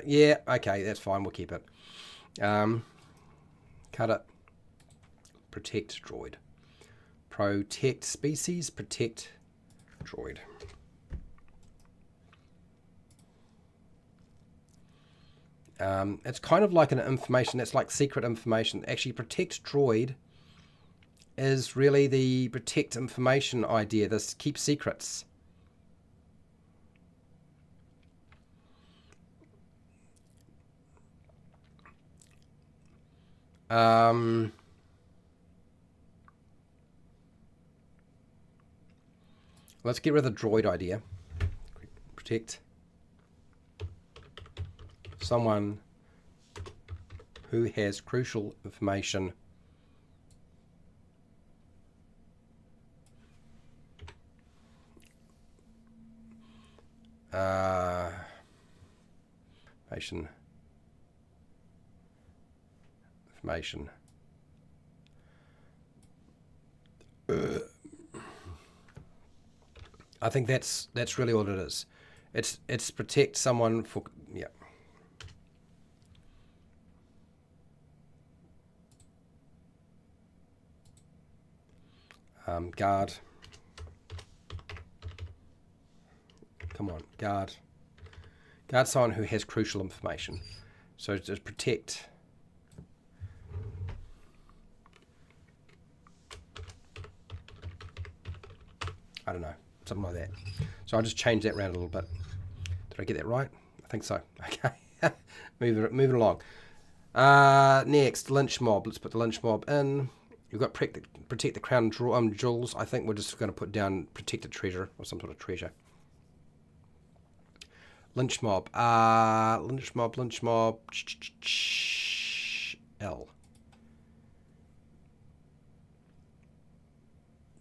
Yeah, okay, that's fine. We'll keep it. Cut it. Protect droid. Protect species. Protect droid. It's kind of like an information. That's like secret information. Actually, protect droid is really the protect information idea. This keep secrets. Let's get rid of the droid idea. Protect someone who has crucial information information. I think that's really what it is. It's protect someone for yeah. Guard. Come on, guard. Guard someone who has crucial information. So just protect. I don't know, something like that. So I'll just change that around a little bit. Did I get that right? I think so. Okay, moving along. Next, lynch mob. Let's put the lynch mob in. You've got protect the crown jewels. I think we're just going to put down protected treasure or some sort of treasure. Lynch mob. Lynch mob. L.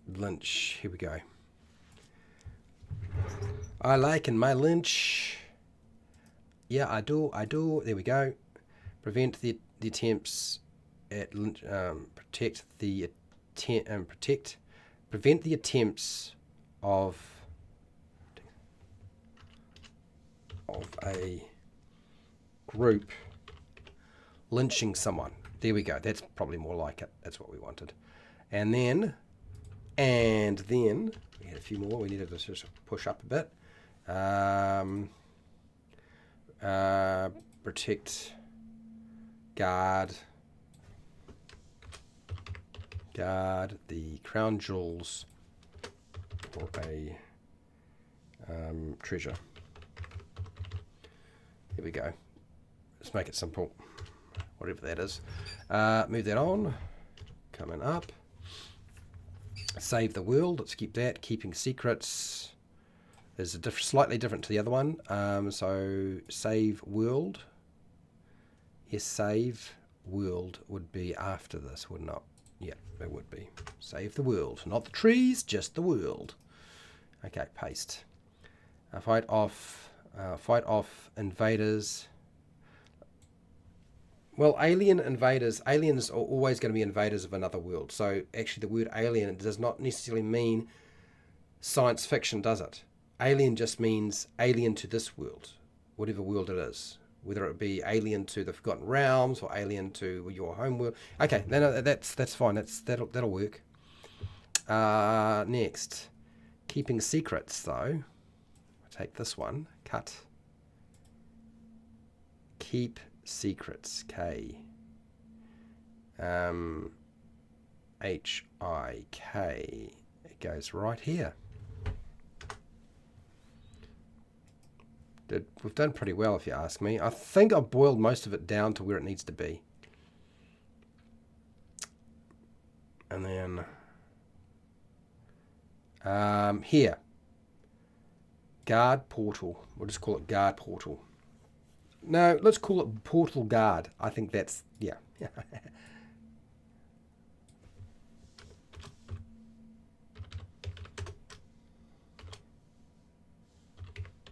Lynch. Here we go. I like in my lynch. Yeah, I do. There we go. Prevent the attempts at lynch. Prevent the attempts of a group lynching someone. There we go. That's probably more like it. That's what we wanted. And then we had a few more. We needed to just push up a bit. Protect, guard the crown jewels or a treasure. Here we go. Let's make it simple. Whatever that is. Move that on. Coming up. Save the world. Let's keep that. Keeping secrets is slightly different to the other one. So save world. Yes, save world would be after this, would not? Yeah, it would be. Save the world. Not the trees, just the world. Okay, paste. Fight off invaders. Well, aliens are always going to be invaders of another world. So actually the word alien does not necessarily mean science fiction, does it? Alien just means alien to this world, whatever world it is. Whether it be alien to the Forgotten Realms or alien to your home world. Okay, that's fine. That'll work. Next, keeping secrets though. I'll take this one. Cut. Keep secrets. K. H-I-K. It goes right here. We've done pretty well, if you ask me. I think I've boiled most of it down to where it needs to be. And then here, guard portal. We'll just call it guard portal. No, let's call it portal guard. I think that's, yeah.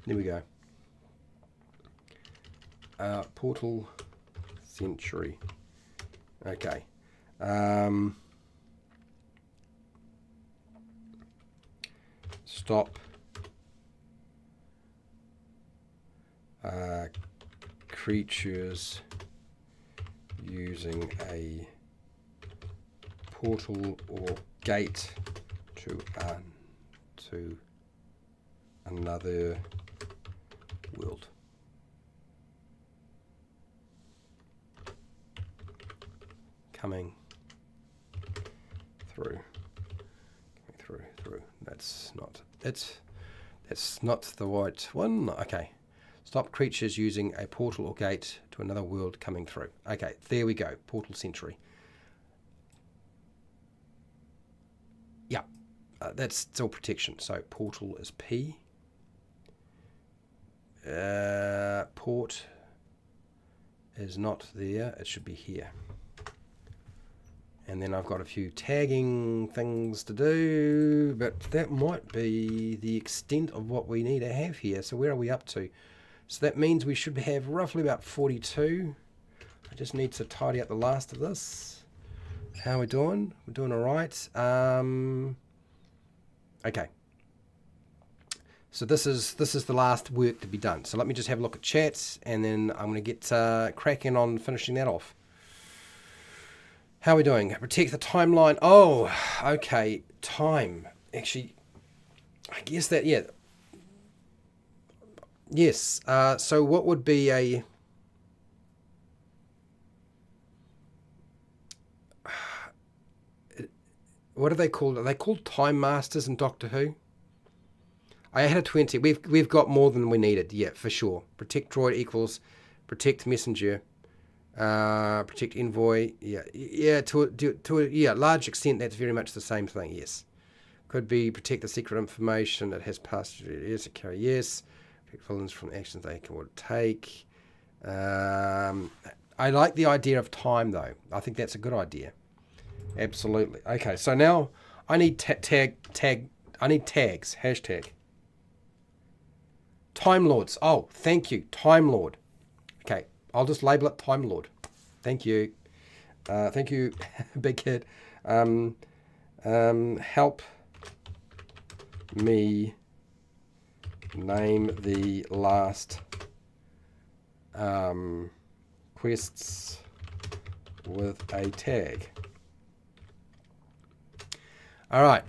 There we go. Portal Century. Okay. Stop creatures using a portal or gate to another world. Coming through. That's not the right one. Okay. Stop creatures using a portal or gate to another world coming through. Okay, there we go. Portal Century. Yeah, that's still protection. So portal is P. Port is not there. It should be here. And then I've got a few tagging things to do, but that might be the extent of what we need to have here. So where are we up to? So that means we should have roughly about 42. I just need to tidy up the last of this. How are we doing? We're doing all right. Okay. So this is the last work to be done. So let me just have a look at chats, and then I'm going to get cracking on finishing that off. How are we doing? Protect the timeline. Oh, okay. Time. Actually, I guess that, yeah. Yes. So what would be a... What are they called? Are they called Time Masters in Doctor Who? I had a 20. We've got more than we needed. Yeah, for sure. Protect droid equals protect messenger. Protect envoy, yeah. To a large extent, that's very much the same thing. Yes, could be protect the secret information that has passed. Yes, carry. Yes, villains from actions they can take. I like the idea of time, though. I think that's a good idea. Absolutely. Okay, so now I need I need tags. Hashtag. Time Lords. Oh, thank you. Time Lord. Okay, I'll just label it Time Lord. Thank you. Thank you, Big Kid. Help me name the last quests with a tag. All right,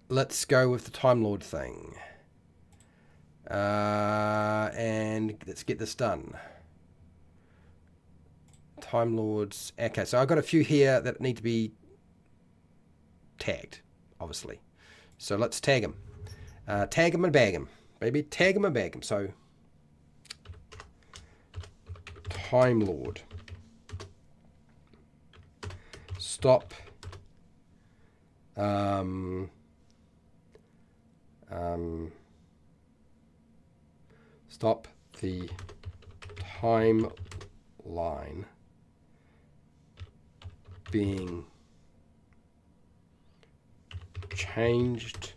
let's go with the Time Lord thing, and let's get this done. Time Lords. Okay, so I've got a few here that need to be tagged, obviously. So let's tag them. Tag them and bag them, baby. Tag them and bag them. So, Time Lord. Stop. Stop the timeline being changed.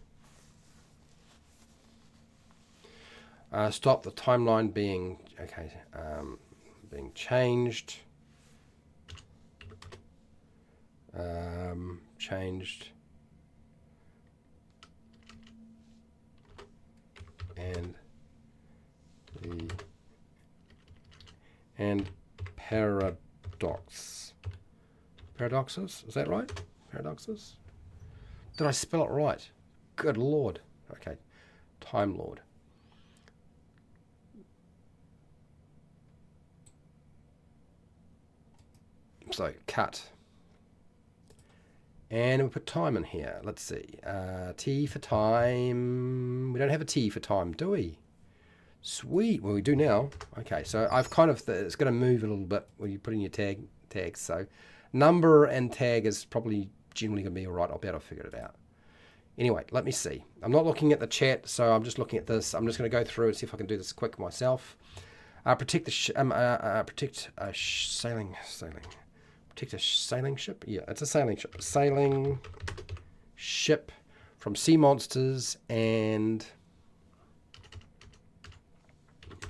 Stop the timeline being being changed. Changed and paradoxes, is that right? Paradoxes? Did I spell it right? Good Lord. Okay, Time Lord. So cut, and we put time in here. Let's see, T for time. We don't have a T for time, do we? Sweet. Well, we do now. Okay, so I've kind of it's going to move a little bit when you put in your tags. So number and tag is probably generally going to be all right. I'll be able to figure it out. Anyway, let me see. I'm not looking at the chat, so I'm just looking at this. I'm just going to go through and see if I can do this quick myself. Protect a sailing. Protect a sailing ship? Yeah, it's a sailing ship. Sailing ship from sea monsters and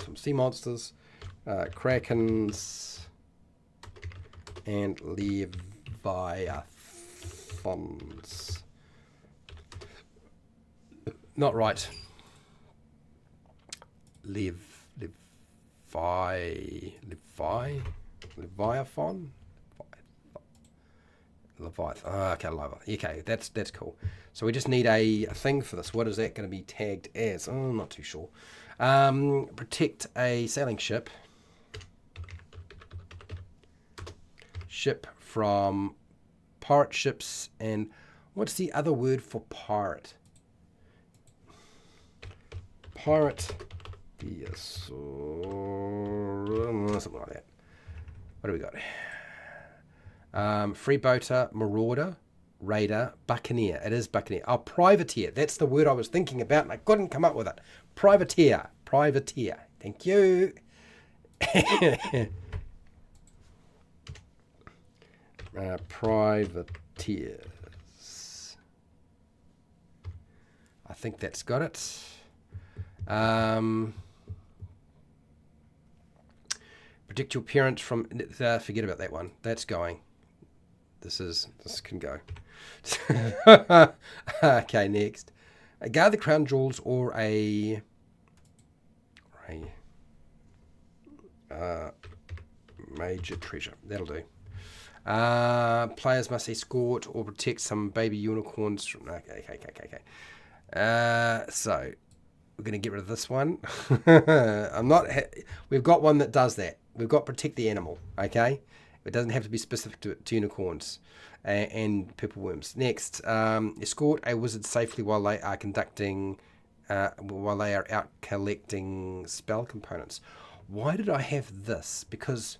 some sea monsters, krakens, and leviathans. Not right. Leviathan? Leviathan. Okay, okay, that's cool. So we just need a thing for this. What is that going to be tagged as? Oh, I'm not too sure. Protect a sailing ship. Ship from pirate ships and what's the other word for pirate? Pirate. Yes. Something like that. What do we got? Freeboater, marauder, raider, buccaneer. It is buccaneer. Oh, privateer. That's the word I was thinking about and I couldn't come up with it. Privateer. Privateer. Thank you. Privateers. I think that's got it. Predict your parents from... forget about that one. That's going. This can go. Okay, next. Guard the crown jewels or a major treasure. That'll do. Players must escort or protect some baby unicorns from... Okay. So we're going to get rid of this one. We've got one that does that. We've got protect the animal. Okay. It doesn't have to be specific to unicorns and purple worms. Next, escort a wizard safely while they are out collecting spell components. Why did I have this? Because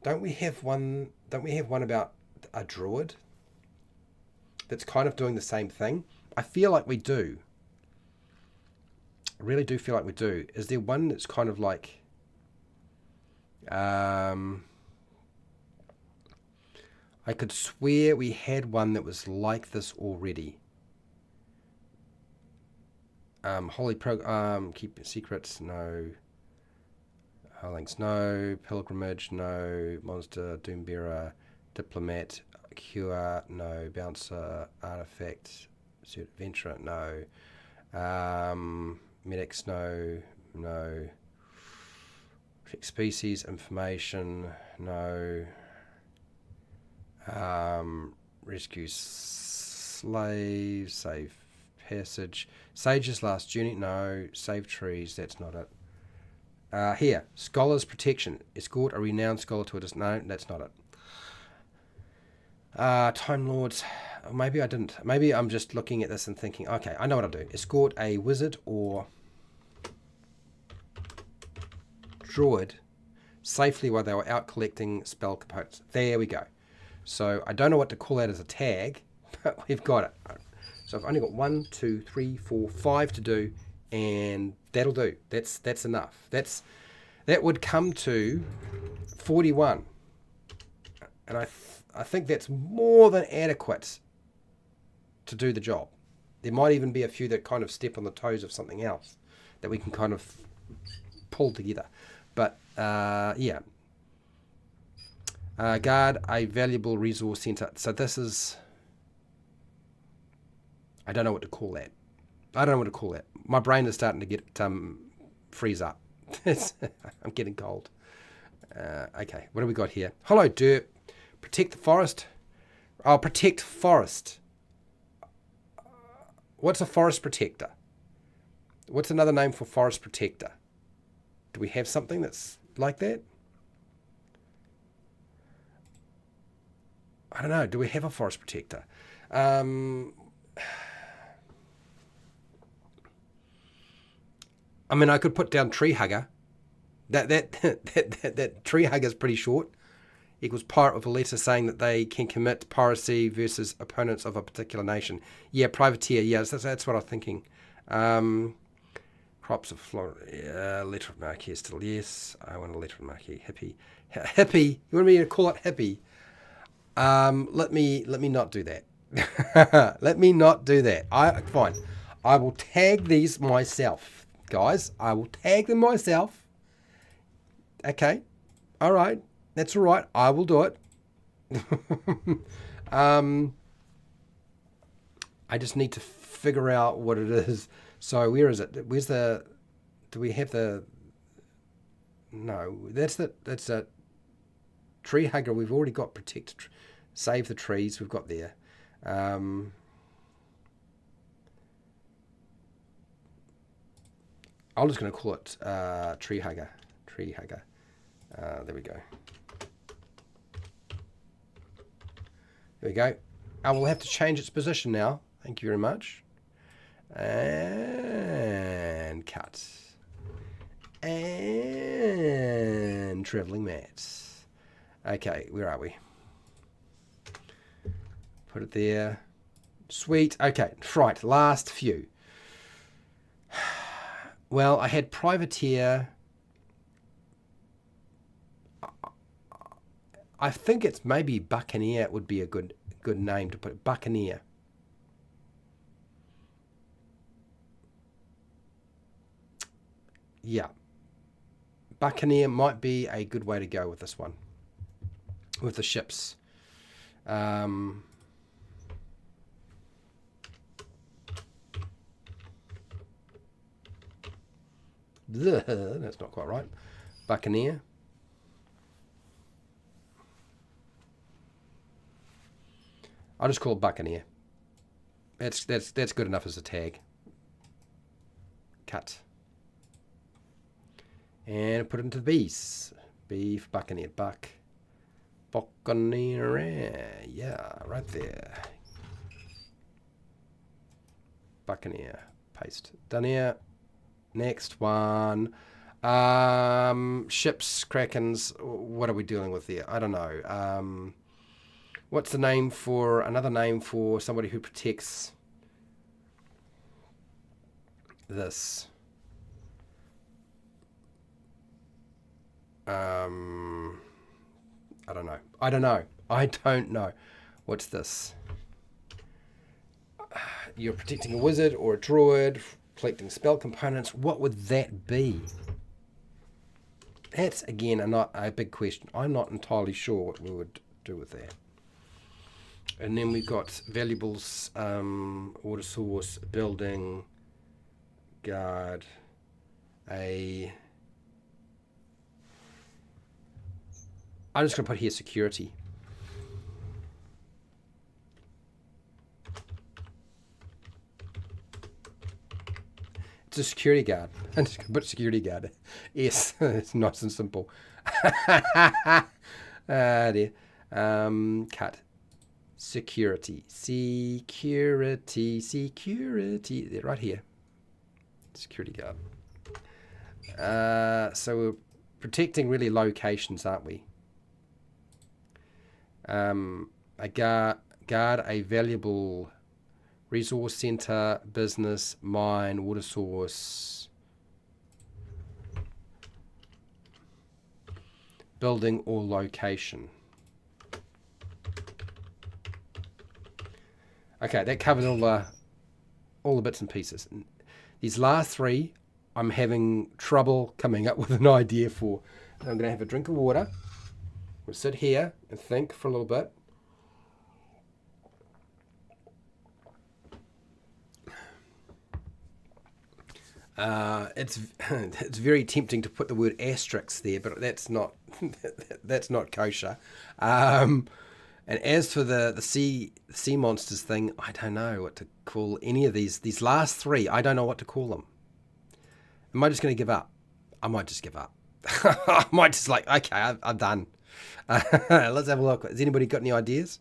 don't we have one about a druid that's kind of doing the same thing? I feel like we do. I really do feel like we do. Is there one that's kind of like... I could swear we had one that was like this already. Keep secrets, no. Howlings, no. Pilgrimage, no. Monster, Doombearer, Diplomat, Cure, no. Bouncer, Artifact, Suit Adventurer, no. Medics, no. No. Protect species, information, no. Rescue slaves, save passage. Sage's last journey, no. Save trees, that's not it. Here, Scholar's Protection. Escort a renowned scholar to a distance. No, that's not it. Time Lords. Maybe I didn't. Maybe I'm just looking at this and thinking, okay, I know what I'll do. Escort a wizard or druid safely while they were out collecting spell components. There we go. So I don't know what to call that as a tag, but we've got it. So I've only got 1, 2, 3, 4, 5 to do, and that'll do. That's enough. That would come to 41, and I think that's more than adequate to do the job. There might even be a few that kind of step on the toes of something else that we can kind of pull together. But yeah. Guard a valuable resource center. So this is... I don't know what to call that. I don't know what to call that. My brain is starting to get freeze up. I'm getting cold. Okay, what do we got here? Hello, Dirt. Protect the forest. Oh, protect forest. What's a forest protector? What's another name for forest protector? Do we have something that's like that? I don't know. Do we have a forest protector? I mean, I could put down tree hugger. That tree hugger is pretty short. Equals pirate with a letter saying that they can commit piracy versus opponents of a particular nation. Yeah, privateer. Yeah, that's what I'm thinking. Crops of Florida. Yeah, letter of marque still yes. I want a letter of marque. Hippie. Hippie. You want me to call it hippie? Let me not do that. Let me not do that. Fine. I will tag these myself, guys. I will tag them myself. Okay. All right. That's all right. I will do it. I just need to figure out what it is. So where is it? Where's the? Do we have the? No, that's a tree hugger. We've already got protect, save the trees. We've got there. I'm just going to call it tree hugger. Tree hugger. There we go. There we go. I will have to change its position now. Thank you very much. And cut. And traveling mats. Okay, where are we? Put it there. Sweet. Okay, right. Last few. Well, I had privateer. I think it's maybe Buccaneer would be a good name to put. Buccaneer. Yeah. Buccaneer might be a good way to go with this one. With the ships. That's not quite right. Buccaneer. I'll just call it Buccaneer. That's good enough as a tag. Cut. And put it into bees. Beef, Buccaneer, Buccaneer. Yeah, right there. Buccaneer. Paste. Done here. Next one. Ships, Krakens. What are we dealing with there? I don't know. What's the name for another name for somebody who protects this? I don't know. I don't know. I don't know. What's this? You're protecting a wizard or a druid, collecting spell components. What would that be? That's, again, a big question. I'm not entirely sure what we would do with that. And then we've got valuables, water source, building, guard, I'm just going to put here security. It's a security guard. I'm just going to put security guard. Yes, it's nice and simple. There. Cut. Security. Security. Security. They're right here. Security guard. So we're protecting really locations, aren't we? A guard a valuable resource center, business, mine, water source, building or location. Okay, that covers all the bits and pieces. These last three, I'm having trouble coming up with an idea for. I'm going to have a drink of water. We'll sit here and think for a little bit. It's very tempting to put the word asterisks there, but that's not that's not kosher. And as for the sea monsters thing, I don't know what to call any of these last three. I don't know what to call them. Am I just going to give up? I might just give up. I might just okay, I'm done. Let's have a look. Has anybody got any ideas?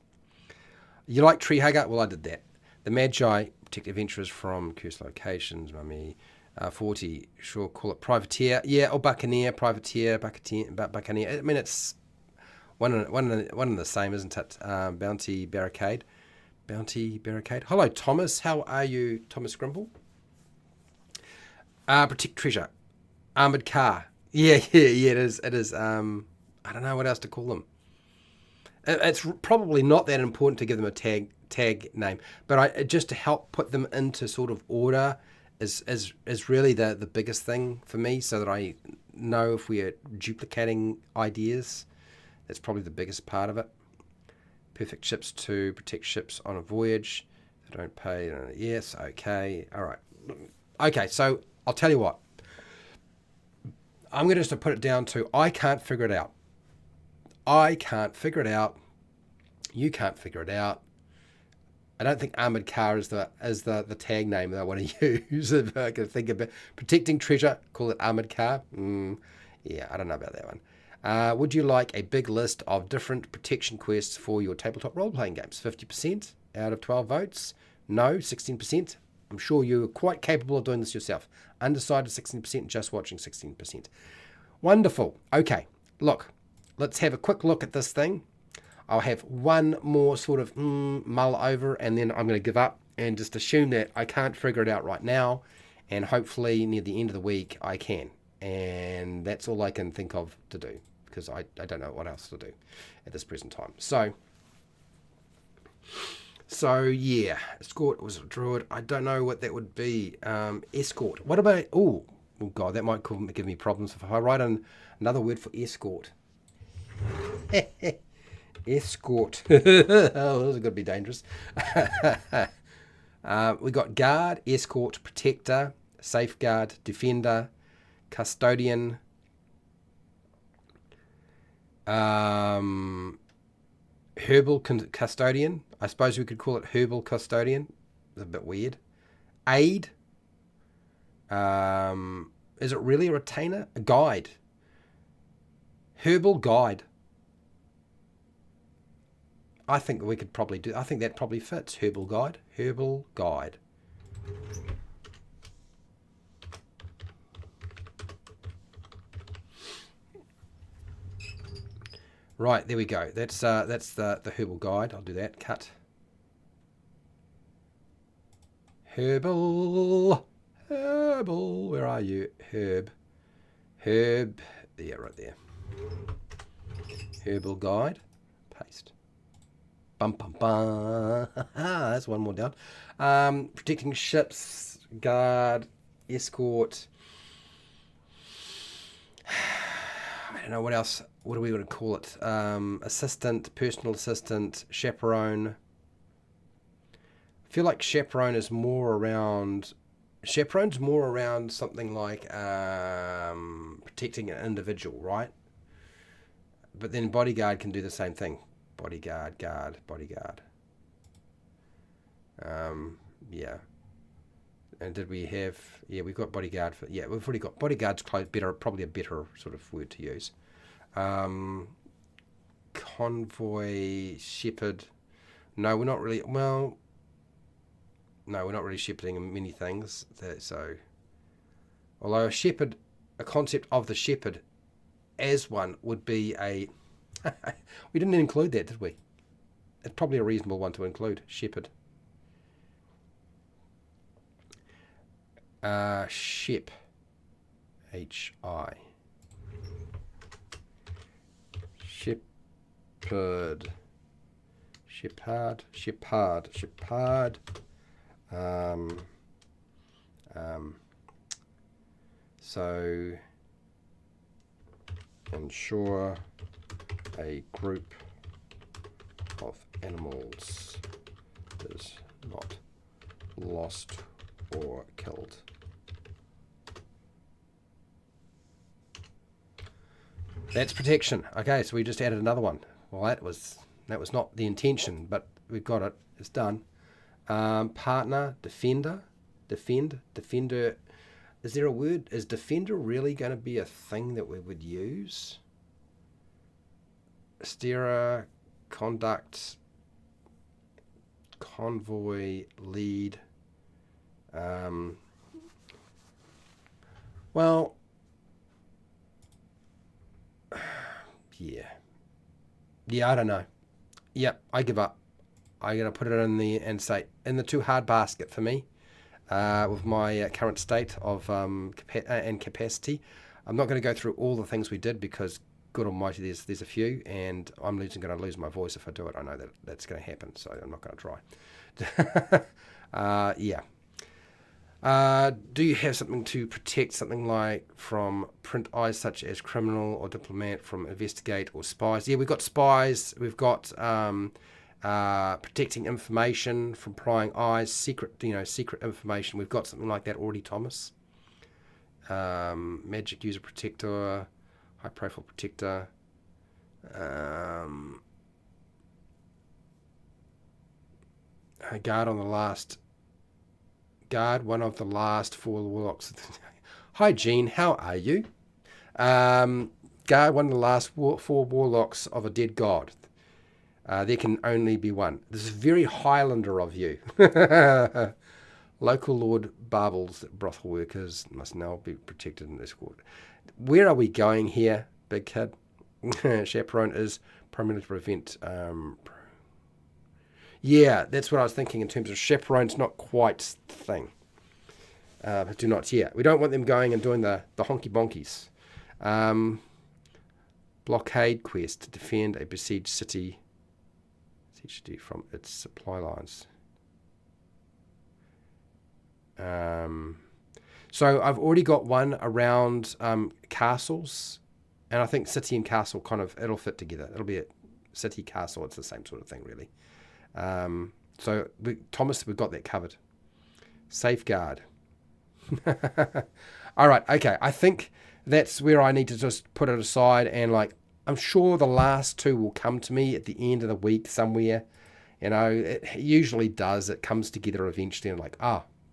You like Tree Hugger? Well, I did that. The Magi, protect adventurers from cursed locations. Mummy, 40. Sure, call it Privateer. Yeah, or Buccaneer, Privateer, Buccaneer. I mean, it's one and the same, isn't it? Bounty Barricade. Bounty Barricade. Hello, Thomas. How are you, Thomas Grimble? Protect treasure. Armored car. Yeah, it is. I don't know what else to call them. It's probably not that important to give them a tag name, but just to help put them into sort of order is really the biggest thing for me, so that I know if we are duplicating ideas. That's probably the biggest part of it. Perfect ships to protect ships on a voyage. They don't pay. Yes, okay, all right. Okay, so I'll tell you what. I'm going to just put it down to I can't figure it out. I can't figure it out. You can't figure it out. I don't think armored car is the tag name that I want to use. If I can think about protecting treasure, call it armored car. Yeah, I don't know about that one. Would you like a big list of different protection quests for your tabletop role-playing games? 50% out of 12 votes. No, 16%. I'm sure you're quite capable of doing this yourself. Undecided 16%, just watching 16%. Wonderful. Okay, look, let's have a quick look at this thing. I'll have one more sort of mull over, and then I'm going to give up and just assume that I can't figure it out right now, and hopefully near the end of the week I can. And that's all I can think of to do, because I don't know what else to do at this present time. So yeah, escort was a druid. I don't know what that would be. Escort. What about? Oh God, that might give me problems if I write another word for escort. Escort. Oh, this is going to be dangerous. We got guard, escort, protector, safeguard, defender, custodian. Herbal custodian. I suppose we could call it herbal custodian. It's a bit weird. Aid. Is it really a retainer? A guide. Herbal guide. I think we could probably do. I think that probably fits. Herbal guide. Herbal guide. Right, there we go. That's the herbal guide. I'll do that. Cut. Herbal. Where are you? Herb. Yeah, right there. Herbal guide. Paste. Bum bum bum. That's one more down. Protecting ships. Guard. Escort. I don't know what else. What are we going to call it? Assistant. Personal assistant. Chaperone. I feel like chaperone is more around. Chaperone's more around something like protecting an individual, right? But then bodyguard can do the same thing. Bodyguard, guard, bodyguard. Yeah. And did we have? Yeah, we've got bodyguard. Yeah, we've already got bodyguard's close. Better, probably a better sort of word to use. Convoy, shepherd. No, we're not really. Well, no, we're not really shepherding many things. So, although a concept of the shepherd as one would be a. We didn't include that, did we? It's probably a reasonable one to include. Shepherd. Ship. H-I. Shepherd. Shepherd. Shepherd. Shepherd. So ensure a group of animals is not lost or killed. That's protection. Okay, so we just added another one. Well, that was not the intention, but we've got it. It's done. Partner, defender, defender. Is there a word? Is defender really going to be a thing that we would use? Steerer, conduct, convoy, lead. Well, yeah. Yeah, I don't know. Yep, I give up. I'm going to put it in the too hard basket for me with my current state of and capacity. I'm not going to go through all the things we did because, good almighty, there's a few, and I'm going to lose my voice if I do it. I know that's going to happen, so I'm not going to try. Yeah. Do you have something to protect, something like from print eyes, such as criminal or diplomat, from investigate or spies? Yeah, we've got spies. We've got protecting information from prying eyes, secret information. We've got something like that already, Thomas. Magic user protector, high profile protector. Guard one of the last 4 warlocks. Hi, Jean. How are you? Guard one of the last 4 warlocks of a dead god. There can only be one. This is very Highlander of you. Local Lord Barbles, brothel workers must now be protected in this court. Where are we going here, big kid? Chaperone is primarily to prevent... yeah, that's what I was thinking in terms of chaperone's not quite the thing. Do not, yeah. We don't want them going and doing the honky bonkies. Blockade quest to defend a besieged city from its supply lines. So I've already got one around castles, and I think city and castle it'll fit together. It'll be a city castle. It's the same sort of thing, really. So Thomas, we've got that covered. Safeguard. All right, okay. I think that's where I need to just put it aside, and I'm sure the last 2 will come to me at the end of the week somewhere. It usually does. It comes together eventually, and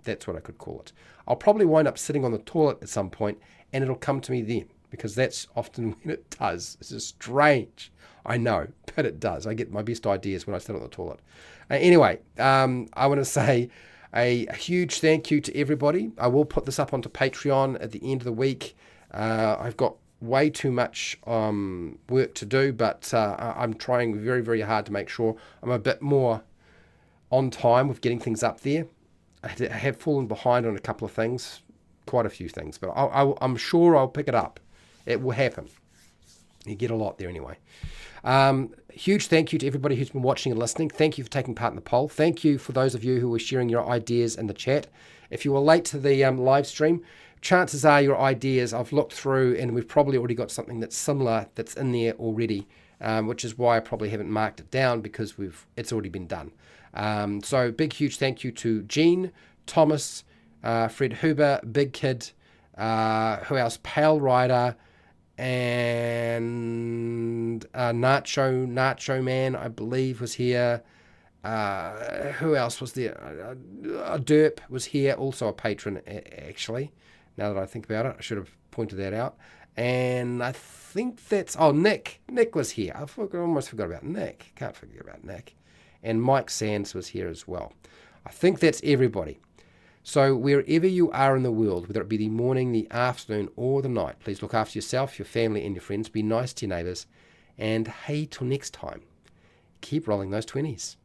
that's what I could call it. I'll probably wind up sitting on the toilet at some point, and it'll come to me then, because that's often when it does. This is strange. I know, but it does. I get my best ideas when I sit on the toilet. Anyway, I want to say a huge thank you to everybody. I will put this up onto Patreon at the end of the week. I've got way too much work to do, but I'm trying very, very hard to make sure I'm a bit more on time with getting things up there. I have fallen behind on a couple of things, quite a few things, but I'm sure I'll pick it up. It will happen. You get a lot there anyway. Huge thank you to everybody who's been watching and listening. Thank you for taking part in the poll. Thank you for those of you who were sharing your ideas in the chat. If you were late to the live stream, chances are your ideas I've looked through and we've probably already got something that's similar that's in there already, which is why I probably haven't marked it down, because it's already been done. So big, huge thank you to Jean, Thomas, Fred Huber, Big Kid, who else? Pale Rider, and Nacho Man, I believe, was here. Who else was there? Derp was here, also a patron, actually. Now that I think about it, I should have pointed that out. And I think that's... Oh, Nick. Nick was here. I almost forgot about Nick. Can't forget about Nick. And Mike Sands was here as well. I think that's everybody. So wherever you are in the world, whether it be the morning, the afternoon, or the night, please look after yourself, your family, and your friends. Be nice to your neighbours. And hey, till next time, keep rolling those 20s.